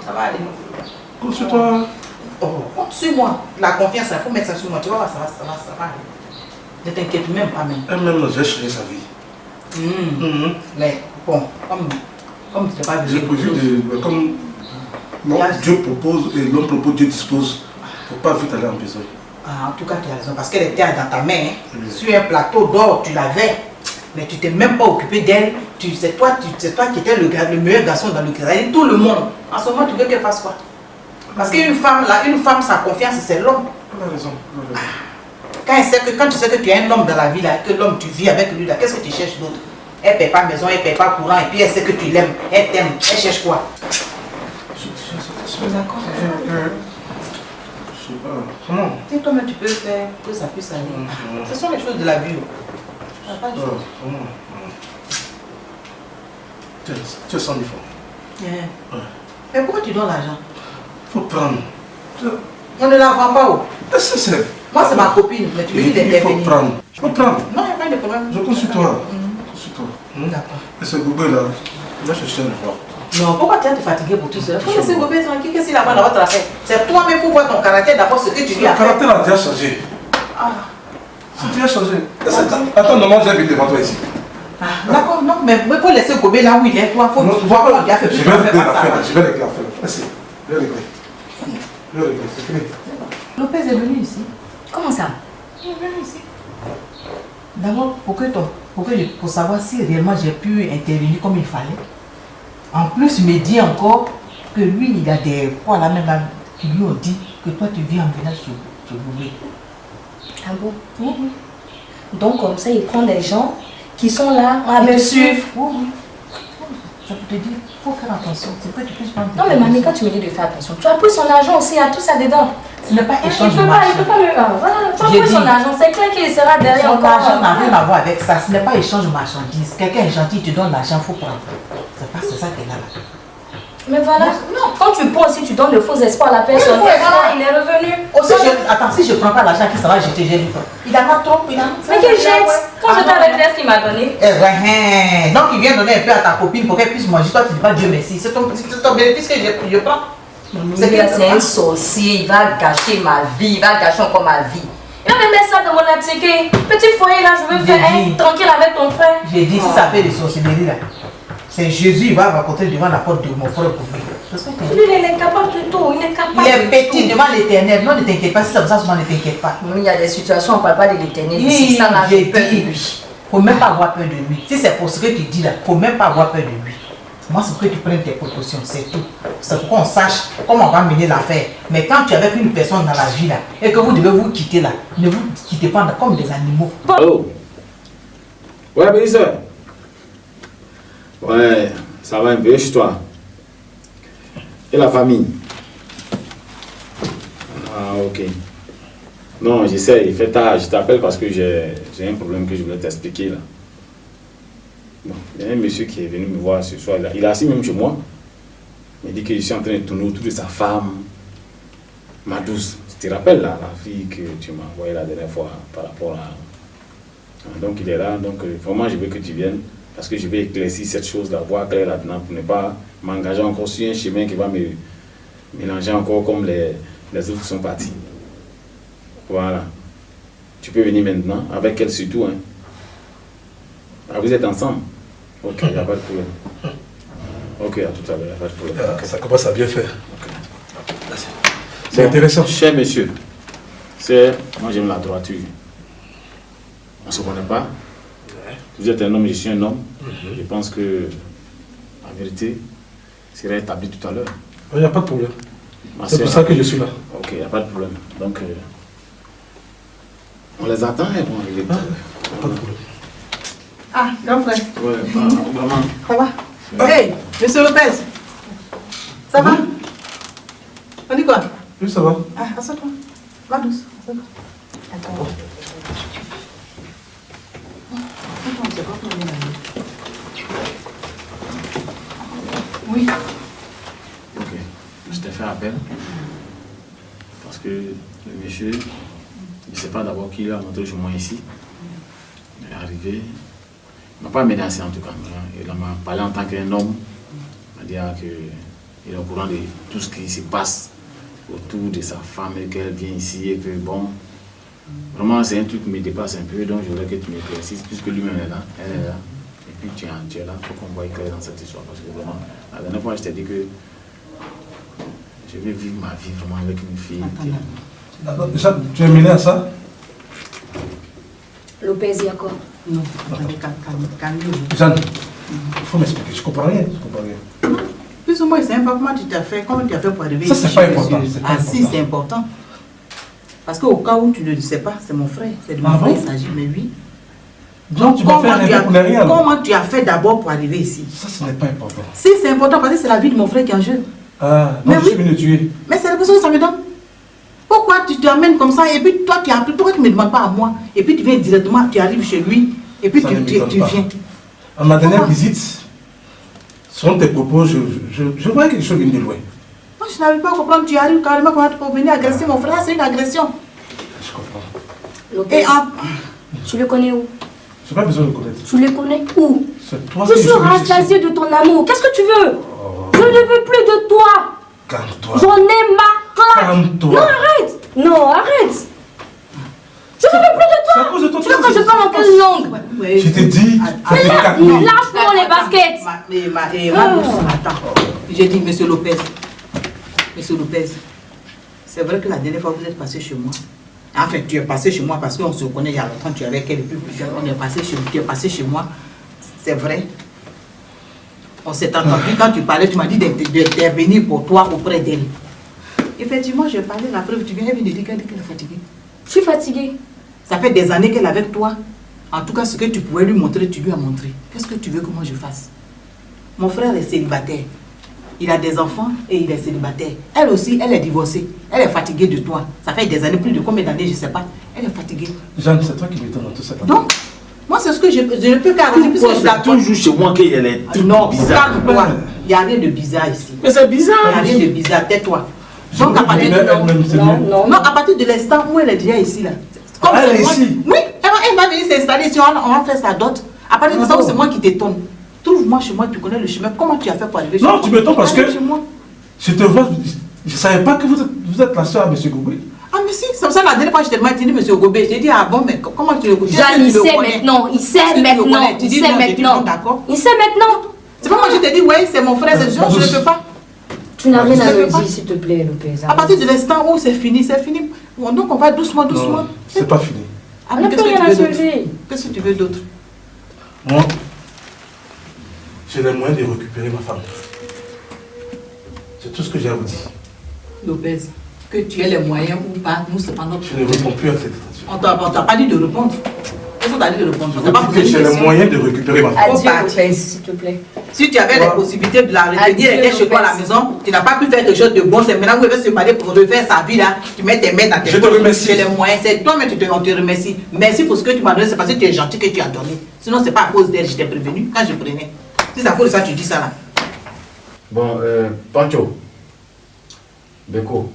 Ça va aller. Compte sur toi. Oh, compte sur moi. La confiance, il faut mettre ça sur moi. Tu vois, ça va aller. Ne t'inquiète même pas même. Elle-même, j'ai changé sa vie. Mais bon, comme tu n'es pas J'ai prévu de. Comme Dieu propose et l'homme propose, Dieu dispose. Il ne faut pas vite aller en besoin. Ah, en tout cas, tu as raison, parce qu'elle était dans ta main, hein. Sur un plateau d'or, tu l'avais, mais tu t'es même pas occupé d'elle. C'est toi qui étais le meilleur garçon dans le crédit. Tout le monde. En ce moment, tu veux qu'elle fasse quoi? Parce qu'une femme, sa confiance, c'est l'homme. Elle a raison. Quand tu sais que tu es un homme dans la vie, là, que l'homme, tu vis avec lui, là, qu'est-ce que tu cherches d'autre? Elle ne paie pas maison, elle ne paie pas courant, et puis elle sait que tu l'aimes, elle t'aime, elle cherche quoi? Je suis d'accord. Je sais pas. Comment? Si toi-même tu peux faire que ça puisse aller. Ce sont les choses de la vie. Pas de choses. Tu as 100 000 francs. Mais pourquoi tu donnes l'argent? Il faut prendre. On ne la vend pas où? C'est Moi c'est ma copine, mais tu veux dire il faut prendre. Je peux prendre. Non, il n'y a pas de problème. Je compte sur toi. D'accord. Et ce Gobé là, il va chercher une fois. Non, pourquoi tu vas te fatiguer pour tout ça? Il faut laisser Gobé tranquille, qu'est-ce qu'il a dans votre affaire? C'est toi-même pour voir ton caractère, d'abord ce que tu vis à faire. Le caractère a déjà changé. C'est déjà changé. Attends, non, j'ai vu devant toi ici. D'accord, non, mais il faut laisser Gobé là où il est. Toi, il faut voir comment il a fait. Je vais régler l'affaire. Je vais régler l'affaire. Merci. Je vais régler. C'est fini. Lopez est venu ici. Comment ça? Il est venu ici. D'abord, pour savoir si réellement j'ai pu intervenir comme il fallait. En plus, il me dit encore que lui, il a des poids là même qui lui ont dit que toi, tu vis en village sur Gobé. Ah bon? Oui. Donc comme ça, il prend des gens qui sont là à me suivre. Oui. Ça peut te dire, il faut faire attention. C'est que tu puisses prendre. Non mais mamie, quand tu me dis de faire attention, tu as pris son argent aussi, il y a tout ça dedans. Ce n'est pas échange Il de peut marchand. pas le... voilà, tu as pris son argent, c'est clair qu'il sera derrière Son encore. argent n'a rien à voir avec ça. Ce n'est pas échange de marchandises. Quelqu'un est gentil, tu donnes l'argent, il faut prendre. C'est ça qu'elle a là. Mais voilà, non. Quand tu prends aussi, tu donnes de faux espoirs à la personne. Oui, Et voilà, il est revenu. Aussi, attends, si je ne prends pas l'argent qui sera jeté, j'ai lu quoi? Il en a trop, il en a. Mais qu'il jette. Quand je t'avais dit ce qu'il m'a donné. Donc il vient donner un peu à ta copine pour qu'elle puisse manger. Toi, tu dis pas Dieu merci. C'est ton bénéfice que je prends. C'est un sorcier, il va gâcher ma vie, il va gâcher encore ma vie. Il va me mettre ça dans mon attiqué. Petit foyer là, je veux faire être tranquille avec ton frère. J'ai dit, si ça fait des sorcelleries là, c'est Jésus, il va rencontrer devant la porte de mon frère pour lui. Lui, il est capable de tout, il est capable Il est petit devant l'éternel. Non, ne t'inquiète pas, si ça ne t'inquiète pas. Il y a des situations, on ne parle pas de l'éternel. Oui, Ça n'a j'ai peur de dit, lui. il ne faut même pas avoir peur de lui. Si c'est pour ce que tu dis là, il ne faut même pas avoir peur de lui. Moi, c'est pour que tu prennes tes précautions, c'est tout. C'est pour qu'on sache comment on va mener l'affaire. Mais quand tu es avec une personne dans la vie là, et que vous devez vous quitter là, ne vous quittez pas comme des animaux. Allô? Ouais, Bélisseur. Ouais, ça va un peu chez toi. Et la famille? Ah, ok. Non, j'essaie, il fait tard. Je t'appelle parce que j'ai un problème que je voulais t'expliquer là. Bon, il y a un monsieur qui est venu me voir ce soir. Il est assis même chez moi. Il dit que je suis en train de tourner autour de sa femme, ma douce. Tu te rappelles là, la fille que tu m'as envoyée la dernière fois par rapport à... Donc il est là, donc vraiment je veux que tu viennes parce que je vais éclaircir cette chose-là, voir clair là-dedans pour ne pas m'engager encore sur un chemin qui va me mélanger encore comme les autres qui sont partis. Voilà. Tu peux venir maintenant, avec elle surtout. Hein. Ah, vous êtes ensemble? Ok, il n'y a pas de problème. Ok, à tout à l'heure, il n'y a pas de problème. Okay. Ça commence à bien faire. Okay. C'est intéressant. Cher monsieur, moi j'aime la droiture. On ne se connaît pas. Vous êtes un homme, je suis un homme. Je pense que la vérité sera établie tout à l'heure. Il n'y a pas de problème. C'est soeur, pour ça que je suis là. Ok, il n'y a pas de problème. Donc, on les attend et bon, il est Pas de problème. Ah, grand frère. Ouais, maman. Ça va? Hey, monsieur Lopez. Ça va? On dit quoi? Oui, ça va. Ah, assieds-toi. Va douce. Assieds-toi. Attends. Oui. Ok. Je t'ai fait appel. Parce que le monsieur, il ne sait pas d'abord qui lui a montré chez moi ici. Il est arrivé. Il ne m'a pas menacé en tout cas. Il m'a parlé en tant qu'un homme. Il m'a dit qu'il est au courant de tout ce qui se passe autour de sa femme et qu'elle vient ici et que bon. Vraiment, c'est un truc qui me dépasse un peu. Donc, je voudrais que tu m'éclaircisses puisque lui-même est là. Elle est là. Et puis, tu es là. Il faut qu'on voit clair dans cette histoire. Parce que vraiment, la dernière fois, je t'ai dit que je vais vivre ma vie vraiment avec une fille. Jeanne, tu es mêlé à ça? Lopez, il y a quoi? Non, calme-vous. Jeanne, il faut m'expliquer. Je comprends rien. Je comprends rien. Plus ou moins, c'est important. Comment tu t'as fait? Comment tu as fait pour arriver Ça, ici? c'est pas important. C'est pas Ah si, important. c'est important. Parce qu'au cas où tu ne le sais pas, c'est mon frère. C'est de mon frère qu'il s'agit, mais oui. Donc, tu m'as fait rêver pour ne rien. Comment tu as fait d'abord pour arriver ici? Ça, ce n'est pas important. Si, c'est important parce que c'est la vie de mon frère qui est en jeu. Ah, Mais donc je suis venu le tuer. Mais c'est la personne que ça me donne. Pourquoi tu t'amènes comme ça et puis toi tu as pourquoi tu ne me demandes pas à moi et puis tu viens directement, tu arrives chez lui et puis Ça tu ne m'étonne pas. viens. À ma dernière Pourquoi? visite, selon tes propos, je vois quelque chose venir de loin. Moi je n'arrive pas à comprendre, tu arrives carrément pour venir agresser mon frère, c'est une agression. Je comprends. Lopez, Et en... tu le connais où? Je n'ai pas besoin de connaître. Tu le connais où? C'est toi Je qui suis veux chercher. rassasiée de ton amour. Qu'est-ce que tu veux? Oh, Je ne veux plus de toi. calme-toi. J'en ai marre. Calme-toi. Non, arrête. Non, arrête. Je ne veux plus de C'est à toi. cause de toi. Tu veux que je parle en quelle langue? Je t'ai dit, Ah, c'était ah, 4 non. minutes. Lâche-moi les baskets. Attends, j'ai dit monsieur Lopez. Monsieur Lopez, c'est vrai que la dernière fois vous êtes passé chez moi. Enfin, tu es passé chez moi parce qu'on se connaît il y a longtemps, tu es avec elle et puis on est passé chez tu es passé chez moi. C'est vrai. On s'est entendu quand tu parlais, tu m'as dit d'intervenir pour toi auprès d'elle. Effectivement, j'ai parlé, la preuve, tu viens, elle vient de dire qu'elle est fatiguée. Je suis fatiguée. Ça fait des années qu'elle est avec toi. En tout cas, ce que tu pouvais lui montrer, tu lui as montré. Qu'est-ce que tu veux que moi je fasse? Mon frère est célibataire. Il a des enfants et il est célibataire. Elle aussi, elle est divorcée. Elle est fatiguée de toi. Ça fait des années, plus de combien d'années, je ne sais pas. Elle est fatiguée. Jeanne, c'est toi qui m'étonnes dans tout ça. Donc, moi, c'est ce que je ne peux qu'arranger. Puisque Pourquoi je c'est t'apprends. toujours chez moi qu'il y a les trucs Non, bizarres? calme-toi. Il n'y a rien de bizarre ici. Mais c'est bizarre. Il n'y a rien de bizarre, tais-toi. Donc, à partir de elle-même, c'est mieux. non, à partir de l'instant où elle est déjà ici, là. Comme Elle c'est est moi- ici. Oui, elle va venir s'installer ici, on va faire sa dot. À partir de ça, où c'est moi qui t'étonne. Trouve-moi chez moi, tu connais le chemin. Comment tu as fait pour arriver chez moi? Non, tu m'étonnes parce Arrive que chez moi. je te vois, je ne savais pas que vous êtes la soeur à M. Goubri. Ah, mais si, c'est comme ça, la dernière fois, je t'ai demandé, monsieur Gobé. J'ai dit, ah bon, mais comment tu le connais? Jeanne, il sait maintenant. Il sait maintenant. Tu Il dis sait non, j'ai dit non, maintenant. d'accord. Il sait maintenant. C'est pas moi, je t'ai dit, ouais, c'est mon frère, c'est Jean, je ne peux pas. Tu n'as rien à Je me peux pas. dire, s'il te plaît, Lopez. À partir de l'instant où c'est fini, c'est fini. Bon, donc on va doucement, doucement. Non, c'est pas fini. Ah, On mais n'a qu'est-ce plus que rien tu à veux d'autre? sauver. Qu'est-ce que tu veux d'autre? Moi, j'ai les moyens de récupérer ma femme. C'est tout ce que j'ai à vous dire. Lopez, que tu aies les moyens ou pas, nous, c'est pas notre Je ne réponds plus à cette question. On t'a pas dit de répondre. Qu'est-ce qu'on t'a dit de répondre? On Je t'a pas vous dis posé que une j'ai les question. moyens de récupérer ma femme. Adieu, parti. Lopez, s'il te plaît. Si tu avais les possibilités de la retenir, Adieu, elle était chez toi à la Lopez. maison, tu n'as pas pu faire quelque chose de bon, c'est maintenant où elle veut se marier pour refaire sa vie là, tu mets tes mains dans tes Je te remercie. J'ai les moyens, c'est toi, mais on te remercie. Merci pour ce que tu m'as donné, c'est parce que tu es gentil que tu as donné. Sinon, c'est pas à cause d'elle, je t'ai prévenu quand je prenais. Si c'est à cause de ça, tu dis ça là. Bon, Pancho, Beko,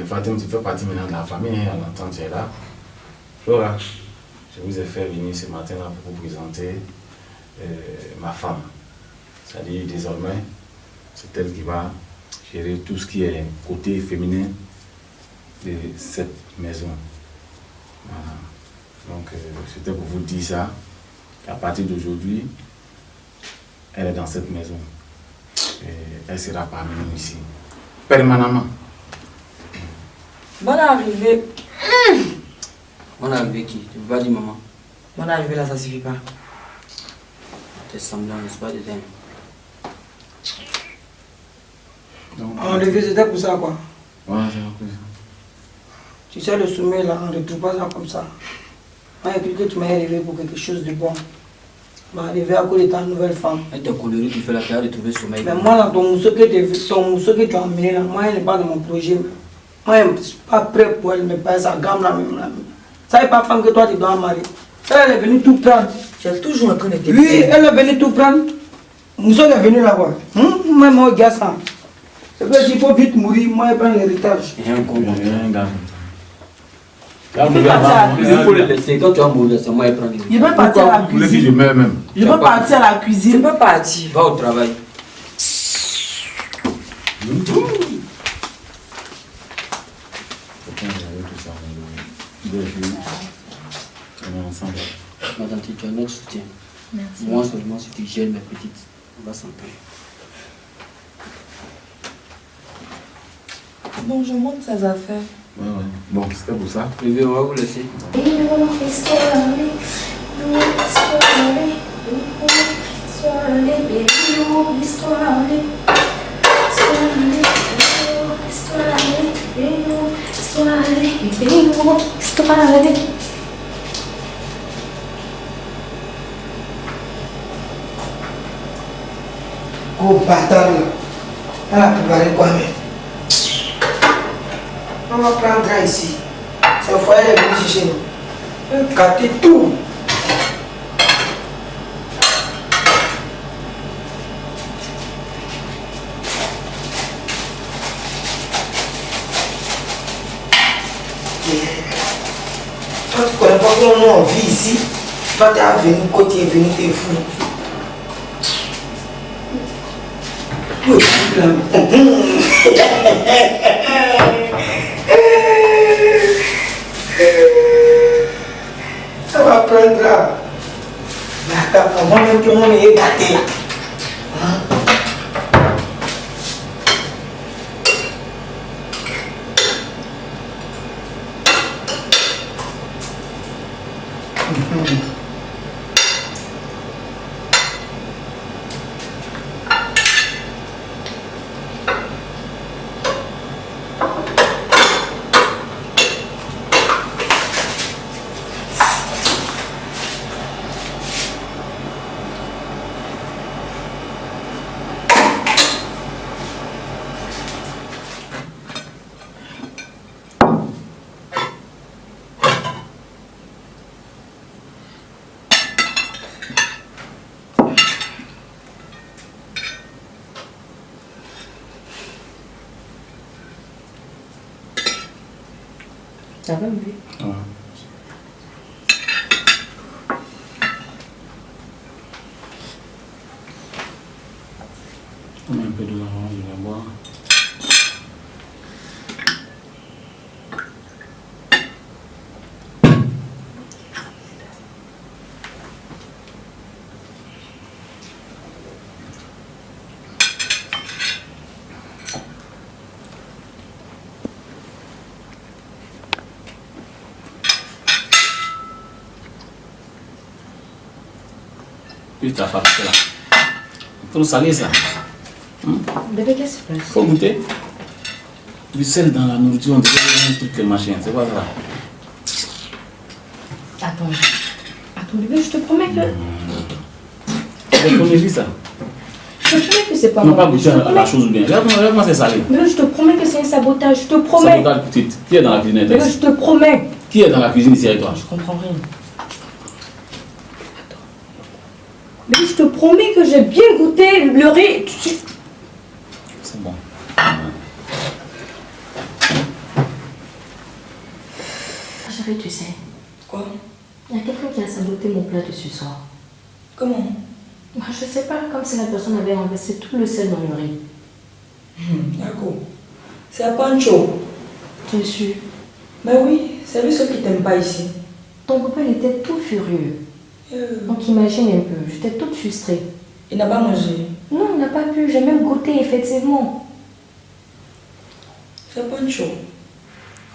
Fatim, tu fais partie maintenant de la famille, à l'entente, tu es là. Flora, je vous ai fait venir ce matin là pour vous présenter ma femme. C'est-à-dire désormais, c'est elle qui va gérer tout ce qui est côté féminin de cette maison. Voilà. Donc, c'était pour vous dire ça, qu'à partir d'aujourd'hui, elle est dans cette maison. Et elle sera parmi nous ici, permanemment. Bonne arrivée. On a arrivé qui? Tu peux pas dire maman. Bonne arrivée là, ça suffit pas. T'es semblant, c'est pas de dingue. Donc, On devait c'était pour ça quoi. voilà, c'est un peu ça. Tu sais le sommet là, on ne retrouve pas ça comme ça. Moi, j'ai cru que tu m'as élevé pour quelque chose de bon. Tu m'as élevé à cause de ta nouvelle femme. Elle t'a coloré, tu fais la carrière de trouver sommeil. Mais moi, là, ton mousseau que tu as amené là, moi, elle n'est pas dans mon projet. Moi, je ne suis pas prêt pour elle, mais pas sa gamme là même. Là. Ça n'est pas femme que toi, tu dois marier. Ça, elle est venue tout prendre. Tu es toujours en train de te Oui, elle est venue tout prendre. Mousseau est venu là-bas. Moi, mon gars, ça. C'est parce qu'il faut vite mourir, moi, je prends l'héritage. Il y a un con. Un gars. Il faut le laisser. Quand tu vas mourir, c'est moi qui prends. Je veux partir à la Vous voulez que je cuisine. meure même? Je veux partir à la Tu cuisine. peux partir. Va au travail. On est ensemble. Madame, tu as notre soutien. Merci. Moi seulement, si tu gères mes petites, on va s'entendre. Bon, je monte ses affaires. Ouais. Bon, c'était pour ça. Bébé, on va vous laisser. Gros bâtard là. Elle a préparé quoi même? On va prendre un ici. C'est le foyer, elle est venue chercher nous. Elle a gâté tout. Toi, tu connais pas comment on vit ici. Toi, tu es venu, côté est venu, tu es fou. Oui, ça va prendre là. Mais attends, moi-même, tout le monde est gâté. Ça va, oui. Ouais. On met un peu de l'argent, je vais boire. Puis ta femme, c'est là. Trop salé ça. Bébé, qu'est-ce qui se passe? Faut goûter. Du sel dans la nourriture, on dirait toutes les machines. C'est quoi ça? Attends. Attends, bébé, je te promets que... C'est la première vie ça. Je te promets que c'est pas On n'a moi. pas goûté à la chose ou bien. Regarde-moi, c'est salé. Bébé, je te promets que c'est un sabotage. Je te promets. Sabotage petite. Qui est dans la cuisine? Bébé, je te promets. Qui est dans la cuisine ici avec toi? Je comprends rien. Mais je te promets que j'ai bien goûté le riz. C'est bon. Chérie, tu sais, Quoi? il y a quelqu'un qui a saboté mon plat de ce soir. Comment? Je sais pas, comme si la personne avait renversé tout le sel dans le riz. D'accord. C'est à Pancho. Tu es sûr? Ben oui, c'est lui seul qui t'aime pas ici. Ton copain il était tout furieux. Donc imagine un peu, j'étais toute frustrée. Il n'a pas mangé. Non, il n'a pas pu, j'ai même goûté effectivement. C'est Pancho.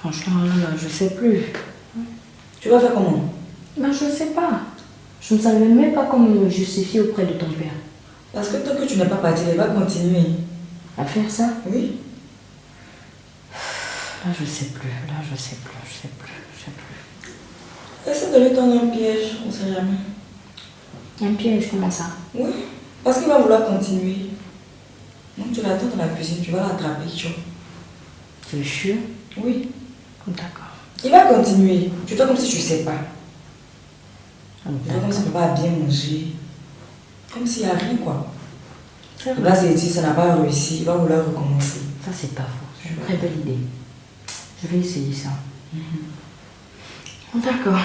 Franchement, là, je sais plus. Tu vas faire comment? Ben, je sais pas. Je ne savais même pas comment me justifier auprès de ton père. Parce que tant que tu n'es pas parti, il va continuer. À faire ça? Oui. Là, je sais plus. Là, je sais plus. Je sais plus. Essaie de lui tendre un piège, on ne sait jamais. Un piège, comment ça? Oui, parce qu'il va vouloir continuer. Donc tu l'attends dans la cuisine, tu vas l'attraper, tu vois. C'est sûr? Oui. D'accord. Il va continuer. Tu fais comme si tu ne sais pas. Tu fais comme si papa a bien mangé. Comme s'il n'y a rien, quoi. Là, c'est dit, ça n'a pas réussi, il va vouloir recommencer. Ça, c'est pas faux. C'est une très belle idée. Je vais essayer ça. D'accord.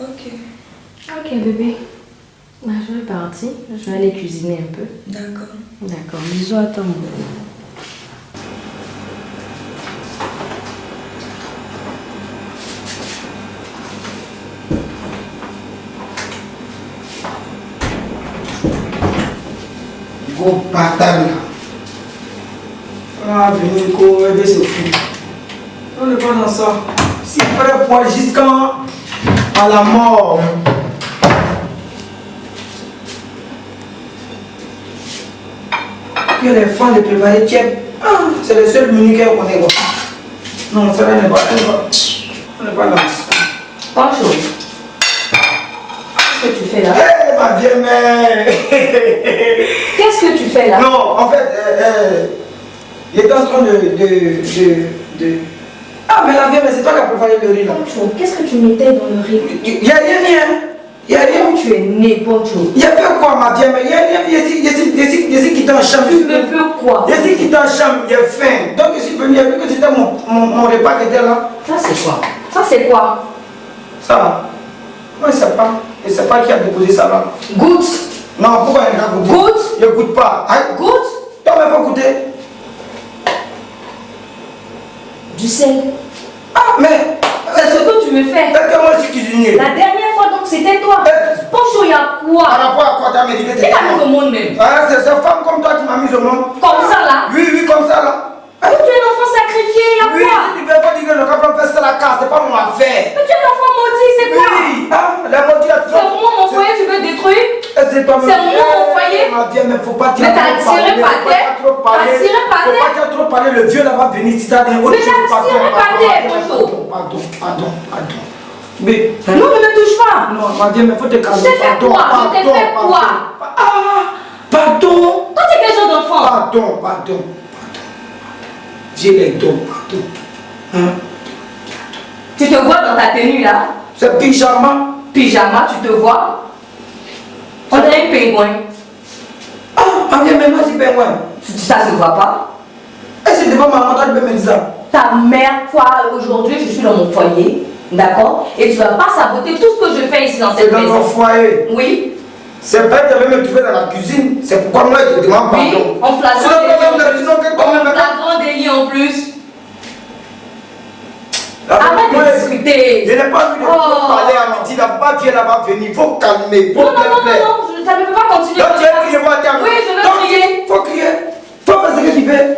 Ok. Ok, bébé. Bah, je vais partir. Je vais aller cuisiner un peu. D'accord. D'accord. Bisous à toi, mon bébé. Gros bâtard là. On va venir courir, se foutre. On n'est pas dans ça. Si prêt pour jusqu'à la mort. Que les femmes de préparer tiède. C'est le seul menu qu'on connaît. Non, ça n'est pas. On n'est pas là. Pancho. Qu'est-ce que tu fais là? Eh, ma vieille mère. Qu'est-ce que tu fais là? Non, en fait, j'étais en train Ah, mais la vieille, mais c'est toi qui as préparé le riz là. Pancho, qu'est-ce que tu mettais dans le riz? Il n'y a rien, hein. Il y a rien. Où tu es né, Pancho? Il y a fait quoi, ma vieille, mais il y a rien. Je suis quitté en chambre. Tu me veux quoi? Je suis quitté en chambre, j'ai faim. Donc je suis venu, il y a vu que c'était mon repas qui était là. Ça, c'est quoi? Ça, c'est quoi? Ça, moi je ne sais pas. Je ne sais pas qui a déposé ça là. Goûte. Non, pourquoi il n'a pas goûté? Goûte. Je ne goûte pas. Hein? Goûte. Toi, il faut goûter. Du sel. Ah, mais. C'est ce que tu me fais. Est-ce que moi je suis cuisinier? La dernière fois, donc, c'était toi. Pancho, il y a quoi? Par rapport à quoi tu as médité? Qui t'a mis au monde même? Ah, c'est cette femme comme toi qui m'a mis au monde. Comme ça, là? Oui, comme ça là. Tu es l'enfant sacrifié, il y a Oui, quoi? si tu ne veux pas dire que le capron fait ça la casse, c'est pas mon affaire. Mais tu es l'enfant maudit, c'est quoi? Oui, ah, la maudite a C'est moi, mon foyer, tu veux détruire? C'est toi, C'est moi, mon foyer. Ma vie, mais faut pas Mais t'as tiré par terre. T'as tiré par terre. Faut pas trop parler, le vieux là va venir si ça vient. Mais t'as tiré par terre, Pancho. Pardon. Mais, Non, ne me touche pas. non, ma vie, mais faut te calmer. Je t'ai fait quoi? Je t'ai fait quoi? Pardon. Toi, t'es quel genre d'enfant? Pardon. J'ai les dons, pardon. Hein? Tu te vois dans ta tenue là? C'est pyjama. Pyjama, tu te vois? On dirait un pingouin. Ah, ma vie, mais moi, c'est bien loin. Ça se voit pas? Et c'est devant ma maman, tu peux me dire ça. Ta mère, toi, aujourd'hui, je suis dans mon foyer, d'accord? Et tu vas pas saboter tout ce que je fais ici dans cette C'est dans maison. mon foyer. Oui. C'est pas que tu veux me trouver dans la cuisine. C'est pourquoi moi, je te demande pardon. Oui, en flagrant Sinon, délit en sinon, plus. sinon, que- En flagrant délit en plus. La- Arrête moi, de discuter. Je n'ai pas envie de Oh. parler à midi. La pas qui est là-bas venir. Il faut calmer. Faut Non, plaire. ça ne peut pas continuer. Donc comme tu ça. as crié, moi, t'as- Oui, je veux Donc, crier. faut crier. Faut faire ce que tu fais.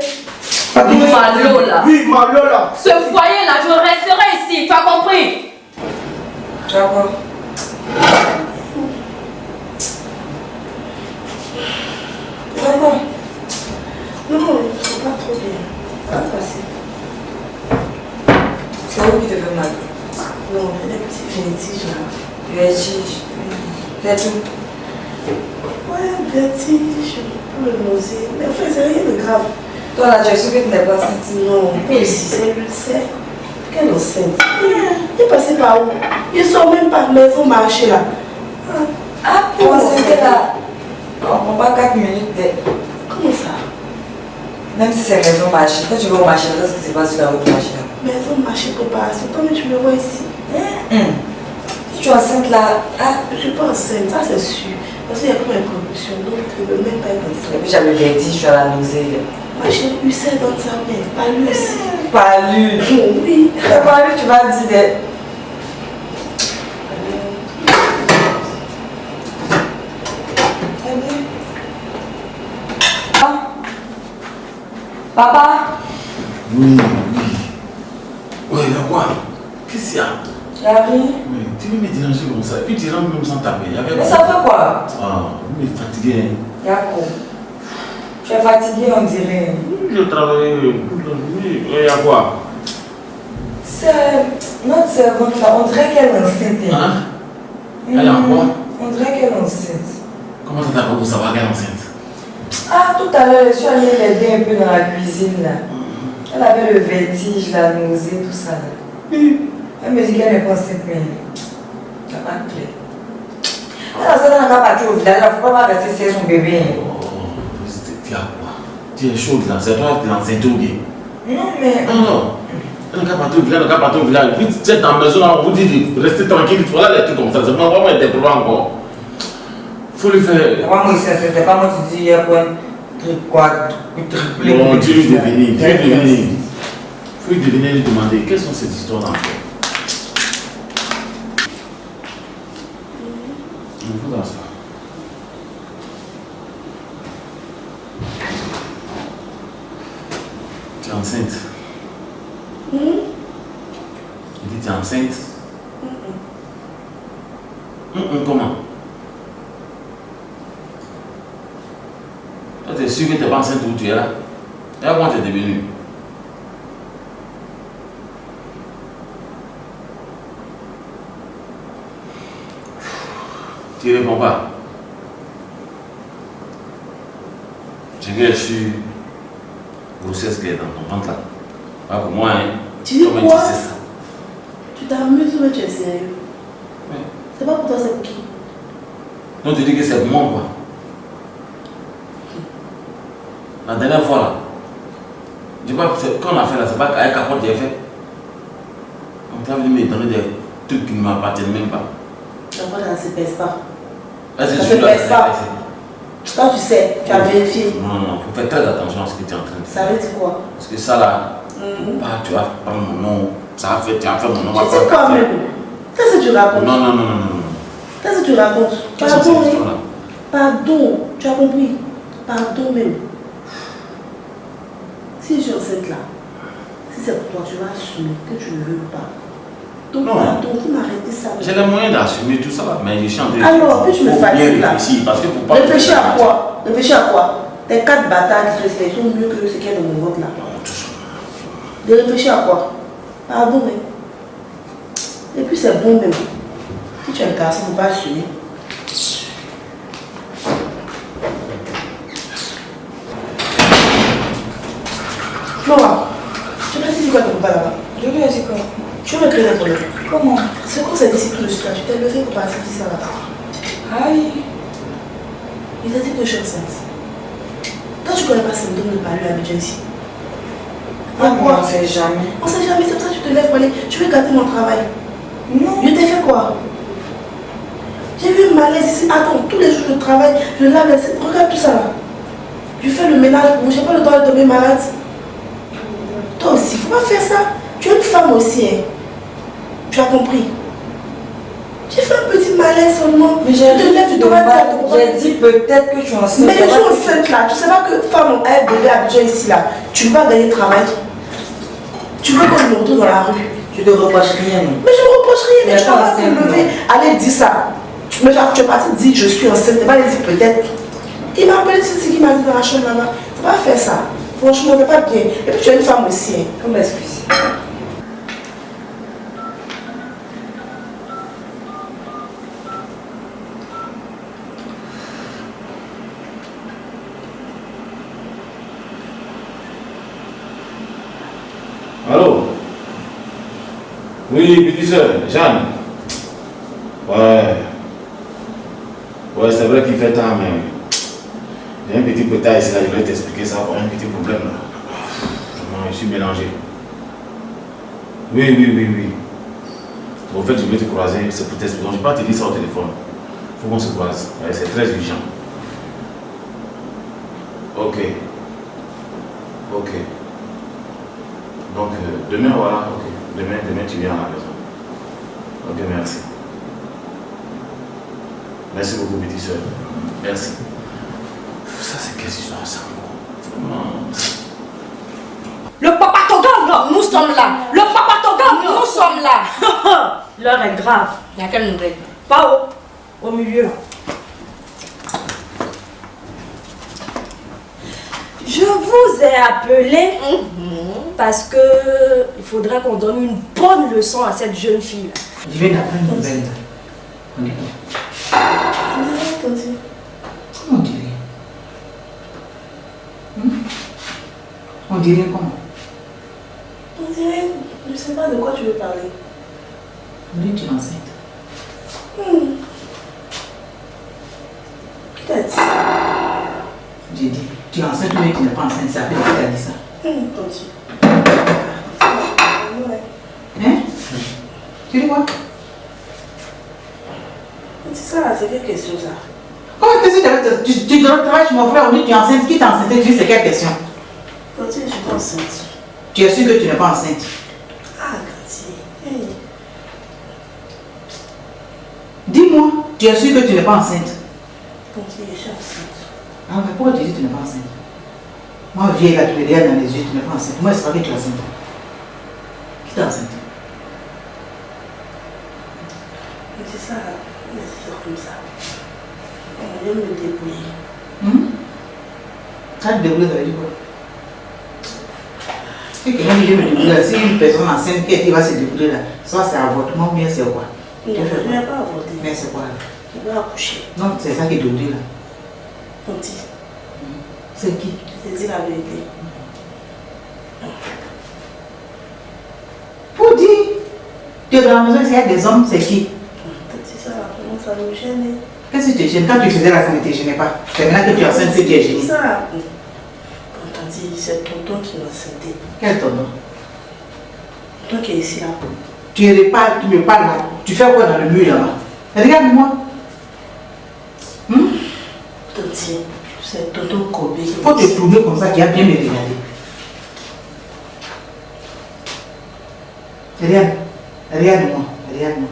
Malo, là. Oui, Malo là. Ce foyer là, je resterai ici, tu as compris? D'accord. D'accord. Non, c'est pas trop bien. Ça va passer. C'est où qui te fait mal? Non, il y a des petits vertiges là. Vertige. C'est tout. Ouais, vertige, un peu de nausée. Mais en fait, c'est rien de grave. Toi là, tu es sûr que tu n'es pas senti? Non, mais si c'est l'ulcère. Quelle enceinte? Il est passé par où? Il sort même pas de maison marcher là. Ah, pour c'était là. On prend pas 4 minutes. Comment ça? Même si c'est maison marché. Quand tu vas au marché, qu'est-ce qui se passe sur la route marché là? Maison marché préparation. Comment tu me vois ici? Si tu es enceinte là, Je suis pas enceinte, ça c'est sûr. Parce qu'il y a pas d'introduction, donc je ne veux même pas être et enceinte. puis j'avais vertige, tu as la nausée. Moi j'ai eu ça dans sa main, pas lui aussi. Pas lu. Oui. C'est pas lu, tu vas dire des. Papa, Oui. Ouais, y'a quoi? Qu'est-ce qu'il y a? y'a rien. Oui, tu veux me déranger comme ça. Et puis tu rentres même sans taper. Y'a Mais ça fait quoi? Ah, mais fatigué. Y'a quoi? Tu es fatigué, on dirait. Je travaille. Oui, y'a quoi? C'est notre servante là, on dirait qu'elle est enceinte. Hein? Elle est en quoi? On dirait qu'elle est enceinte. Comment ça t'a fait pour savoir qu'elle est enceinte? Ah, tout à l'heure, je suis allée l'aider un peu dans la cuisine là. Elle avait le vertige, la nausée, tout ça là. Elle me dit qu'elle n'est pas enceinte, mais ça n'a pas clair. Elle n'a pas partir au village, il ne faut pas rester son bébé. Oh, tu as quoi? Tu es chaude là, c'est toi qui es enceinte ou bien? Non, mais. Non. Elle n'a pas partir au village, elle n'a pas partir au village. Puis tu es dans la maison là, on vous dit de rester tranquille, tu vois là, les trucs comme ça. C'est pas vraiment des problèmes encore. Faut lui faire. C'est pas moi qui dis, il y a quoi? Truc quoi? Non, tu veux deviner. Faut lui deviner, lui demander quelles sont ces histoires là. On va dans ça. Tu es enceinte? Il dit tu es enceinte? Comment? Toi, tu es sûr que tu n'es pas enceinte où tu es là? Et comment tu es devenue? Tu ne réponds pas. Je vais sur grossesse qui est dans ton ventre là. Pas pour moi, hein. Tu dis comment quoi? tu sais ça? Tu t'amuses ou tu es sérieux? Oui. C'est pas pour toi, c'est pour qui? Donc tu dis que c'est pour moi quoi? La dernière fois là, je sais pas, quand on a fait là, c'est pas qu'avec Capote j'ai fait. On t'a venu me donner des trucs qui ne m'appartiennent même pas. D'abord, ça ne se pèse pas. Est-ce que Ça je se dois pèse pas. Toi, tu sais, tu as vérifié. Non, il faut faire très attention à ce que tu es en train de faire. Ça veut dire quoi? Parce que ça là, tu vas prendre mon nom, ça va faire, tu vas faire mon nom. Tu sais quand même. Qu'est-ce que tu racontes? Non. Qu'est-ce que tu racontes? Qu'est-ce que c'est cette histoire-là? Pardon, tu as compris? Pardon même. Si je suis enceinte là, si c'est pour toi, tu vas assumer que tu ne veux pas. Donc Non. pardon, vous m'arrêtez ça. J'ai les moyens d'assumer tout ça là, mais je suis en train de... Alors, puis tu me fatigues là. Réfléchir, parce que pour pas... Réfléchis à quoi? Réfléchis à quoi? Tes 4 batailles qui sont sont mieux que ce qu'il y a dans mon ventre là. Non, tout ça. De réfléchir à quoi? Pardon, mais. Et puis c'est bon même. Si tu es un garçon, il ne faut pas assumer. Flora, tu m'as dit quoi ton papa là-bas? Je lui ai dit quoi? Tu veux me créer des problèmes? Comment? C'est quoi cette discipline de cela? Tu t'es levé pour partir d'ici là-bas. Aïe. Il t'a dit que je suis enceinte. Toi, tu ne connais pas ce symptôme de parler à Abidjan ici. Ah, on ne sait jamais. On sait jamais, c'est pour ça que tu te lèves pour aller. Tu veux garder mon travail. Non. Je t'ai fait quoi? J'ai eu un malaise ici. Attends, tous les jours je travaille, je lave les... Regarde tout ça là. Je fais le ménage, je n'ai pas le droit de tomber malade. Toi aussi, il ne faut pas faire ça. Tu es une femme aussi, hein. Tu as compris? J'ai fait un petit malaise seulement. Mais j'ai dit peut-être que tu es enceinte. Mais je suis enceinte là. Tu sais pas que femme a un bébé à Abidjan ici là. Tu ne vas pas gagner de travail. Tu veux qu'on me retrouve dans la rue. Tu ne reproches rien. Non? Mais je ne reproche rien. Mais Mais tu vas pas te lever. Allez, dis ça. Mais tu es parti dire je suis enceinte. Tu vas aller dire peut-être. Il m'a appelé Titi qui m'a dit dans la chambre là-bas. Tu vas pas faire ça. Franchement, c'est pas bien. Et puis tu es une femme aussi. Hein. Comme excuse. Allô? Oui, petite soeur, Jeanne. Ouais, c'est vrai qu'il fait temps, mais j'ai un petit peu tard ici, là, je vais t'expliquer ça pour un petit problème là. Je suis mélangé. Oui. En fait, je vais te croiser, c'est pour t'expliquer. Je ne vais pas te dire ça au téléphone. Il faut qu'on se croise. Ouais, c'est très urgent. Ok. Donc, demain, voilà, ok. Demain, tu viens à la maison. Ok, merci. Merci beaucoup, petite soeur. Merci. Ça, c'est quelle histoire, ça? Vraiment. Le papa Togan, nous sommes là. Le papa Togan, nous sommes là. L'heure est grave. Il y a quelle nouvelle? Pas au milieu. Je vous ai appelé parce que il faudra qu'on donne une bonne leçon à cette jeune fille. Je vais d'apprendre une nouvelle. On dit quoi? Comment on dirait? On dirait comment? On dirait, je ne sais pas de quoi tu veux parler. On dit que tu es enceinte. Qui t'a dit ça? J'ai dit, tu es enceinte ou tu n'es pas enceinte, ça fait qui t'a dit ça? Tonti. Ouais. Hein? Tu dis quoi? C'est ça, c'est quelle question ça? Comment que tu travailles chez mon frère, on dit que tu es enceinte, qui t'a enceinte? Tu dis c'est quelle question? Tonti, je suis pas enceinte. Tu es sûr que tu n'es pas enceinte? Ah, Tonti. Hey. Dis-moi, tu es sûr que tu n'es pas enceinte? Tonti, je suis enceinte. Ah, mais pourquoi tu dis que tu n'es pas enceinte? Moi, vieille, là, tu es derrière dans les yeux, tu n'es pas enceinte. Moi, c'est pas que tu es enceinte. Qui t'a enceinte? Mais c'est ça, c'est comme ça. On vient me débrouiller. Ça te débrouille, ça veut dire quoi? Si quelqu'un vient me débrouiller, si une personne enceinte qui va se débrouiller là, soit c'est avortement ou bien c'est quoi? Non, je ne vais pas avorter. Mais c'est quoi là? Je vais accoucher. Non, c'est ça qui est débrouillé là. Tonti, C'est qui? je te dis la vérité. Pour dire, tu es dans la maison, s'il y a des hommes, c'est qui? Tonti, ça commence à me gêner. Qu'est-ce que tu te gênes? Quand tu faisais la santé, tu ne te gênais pas. C'est maintenant que tu es enceinte que tu es gêné. Ça, Tonti, c'est tonton qui m'a enceinté. Quel tonton? Tonton qui est ici là. Tu me parles là. Tu fais quoi dans le mur là-bas? Regarde-moi. Tonti, c'est tonton Kobe. Il faut te tourner comme ça, tu as bien me regarder. Regarde. Regarde-moi. Regarde-moi.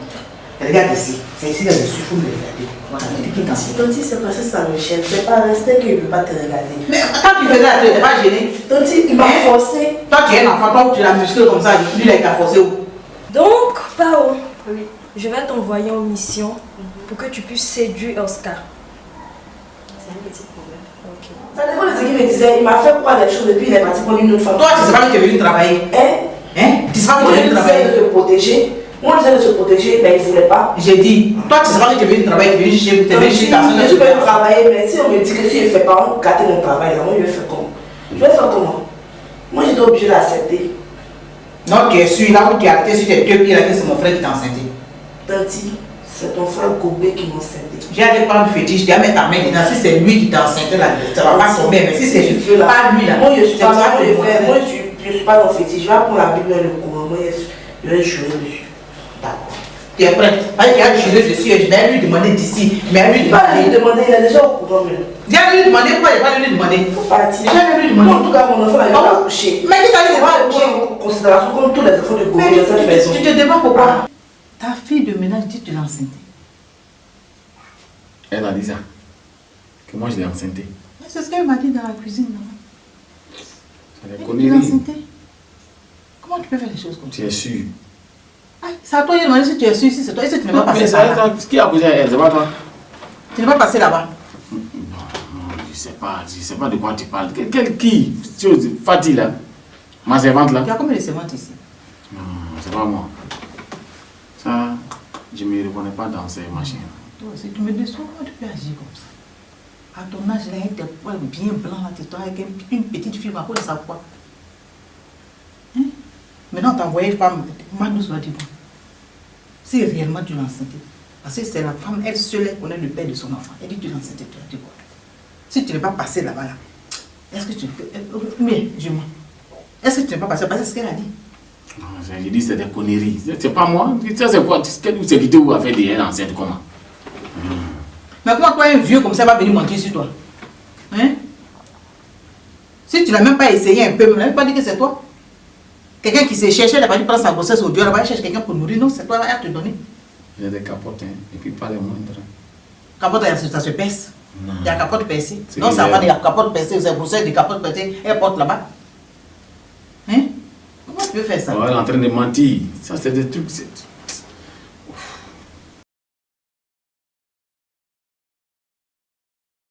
Regarde ici. C'est ici là-dessus, il faut me regarder. Voilà, mais qui t'enseigne. Tonti, c'est parce que ça me gêne. C'est pas resté qu'il ne peut pas te regarder. Mais quand tu faisais la télé, tu n'es pas gêné. Tonti, il m'a forcé. Toi, tu es un enfant, toi, tu l'as musclé comme ça. Lui, il t'a forcé où? Donc, Pao, je vais t'envoyer en mission pour que tu puisses séduire Oscar. C'est un petit problème. Ok. Ça dépend de ce qu'il me disait. Il m'a fait croire des choses et puis il est parti prendre une autre femme. Toi, tu sais pas que tu es venu travailler. Hein? Tu sais pas que Moi, tu es je venu disais travailler. de se protéger. Moi, je disais de se protéger, mais il ne voulait pas. J'ai dit, toi, tu sais pas que tu es venu travailler, tu es venu chez ta soeur. Je peux travailler, mais si on me dit que si je ne fais pas, on gâte mon travail, là, moi, je vais faire comment? Je vais faire comment? Moi, j'étais obligée d'accepter. Non, tu es sûr, là où tu es arrêté sur tes deux pieds, là, que c'est mon frère qui t'a enceinté. Tanti, c'est ton frère Kobe qui m'a enceinté. J'ai allé prendre fétiche, tu vas mettre ta main dedans. Si c'est lui qui t'a enceinté, là, ça va pas tomber. Mais si c'est pas lui, là, moi, je suis pas ça là, que moi, je suis pas dans le fétiche. Je vais prendre la Bible et le Coran, moi, je vais jouer dessus. D'accord. Tu es prêt? Allez, tu as juré dessus et je vais lui demander d'ici. Mais lui Pas lui demander. demander, il est déjà au courant même. Viens lui demander, pourquoi il n'y a pas lui demander? Il faut partir. J'ai lui Moi, en demander. tout cas, mon enfant, il va accoucher. Mais qui t'a dit de Moi, pas je accoucher? prends en considération comme tous les enfants de Kobe dans cette maison. Tu te demandes pourquoi? Ta fille de ménage dit que tu l'as enceintée. Elle a dit ça. Que moi je l'ai enceintée. C'est ce qu'elle m'a dit dans la cuisine. C'est des Elle dit que tu l'as conneries. enceintée. Comment tu peux faire des choses comme ça? Tu es sûr. Ah, c'est à toi de demander si tu es sûr, si c'est toi, et si tu n'es pas Non, passé mais par là. c'est ce qui a posé à elle, c'est pas toi. Tu n'es pas passé là-bas. Non, je sais pas de quoi tu parles. Qui? Fatih là. Ma servante là. Tu as combien de servantes ici? Non, c'est pas moi. Ça, je ne me reconnais pas dans ces machines. Toi aussi, tu me déçois, comment tu peux agir comme ça? À ton âge, là, avec tes poils bien blancs, là, tu es avec une petite fille, à cause de sa poids. Hein? Maintenant, tu as envoyé femme, Manous va dire bon. Si réellement tu l'as enceinté, parce que c'est la femme, elle seule, elle connaît le père de son enfant. Elle dit tu l'as enceinté, tu as dit quoi? Si tu n'es pas passé là-bas, là, est-ce que tu peux. Mais, je mens. Est-ce que tu n'es pas passé? Parce que c'est ce qu'elle a dit. Non, j'ai dit c'est des conneries. C'est pas moi. Ça c'est quoi? C'est qui t'a fait des enceintes comment? Mais comment toi, un vieux comme ça, va venir mentir sur toi? Hein? Si tu n'as même pas essayé un peu, tu n'as même pas dit que c'est toi. Quelqu'un qui s'est cherché, il a pas dû prendre sa grossesse au Dieu, il va chercher quelqu'un pour nourrir. Non, c'est toi, elle va te donner. J'ai des capotes, hein, et puis pas les moindres. Capote, ça se pèse. Non. Il y a capote percée. C'est Non, ça bizarre. va, il y a capote percée, c'est grossesse, des capotes percées, elle porte là-bas. Hein? Comment tu peux faire ça? Elle est en train de mentir. Ça, c'est des trucs.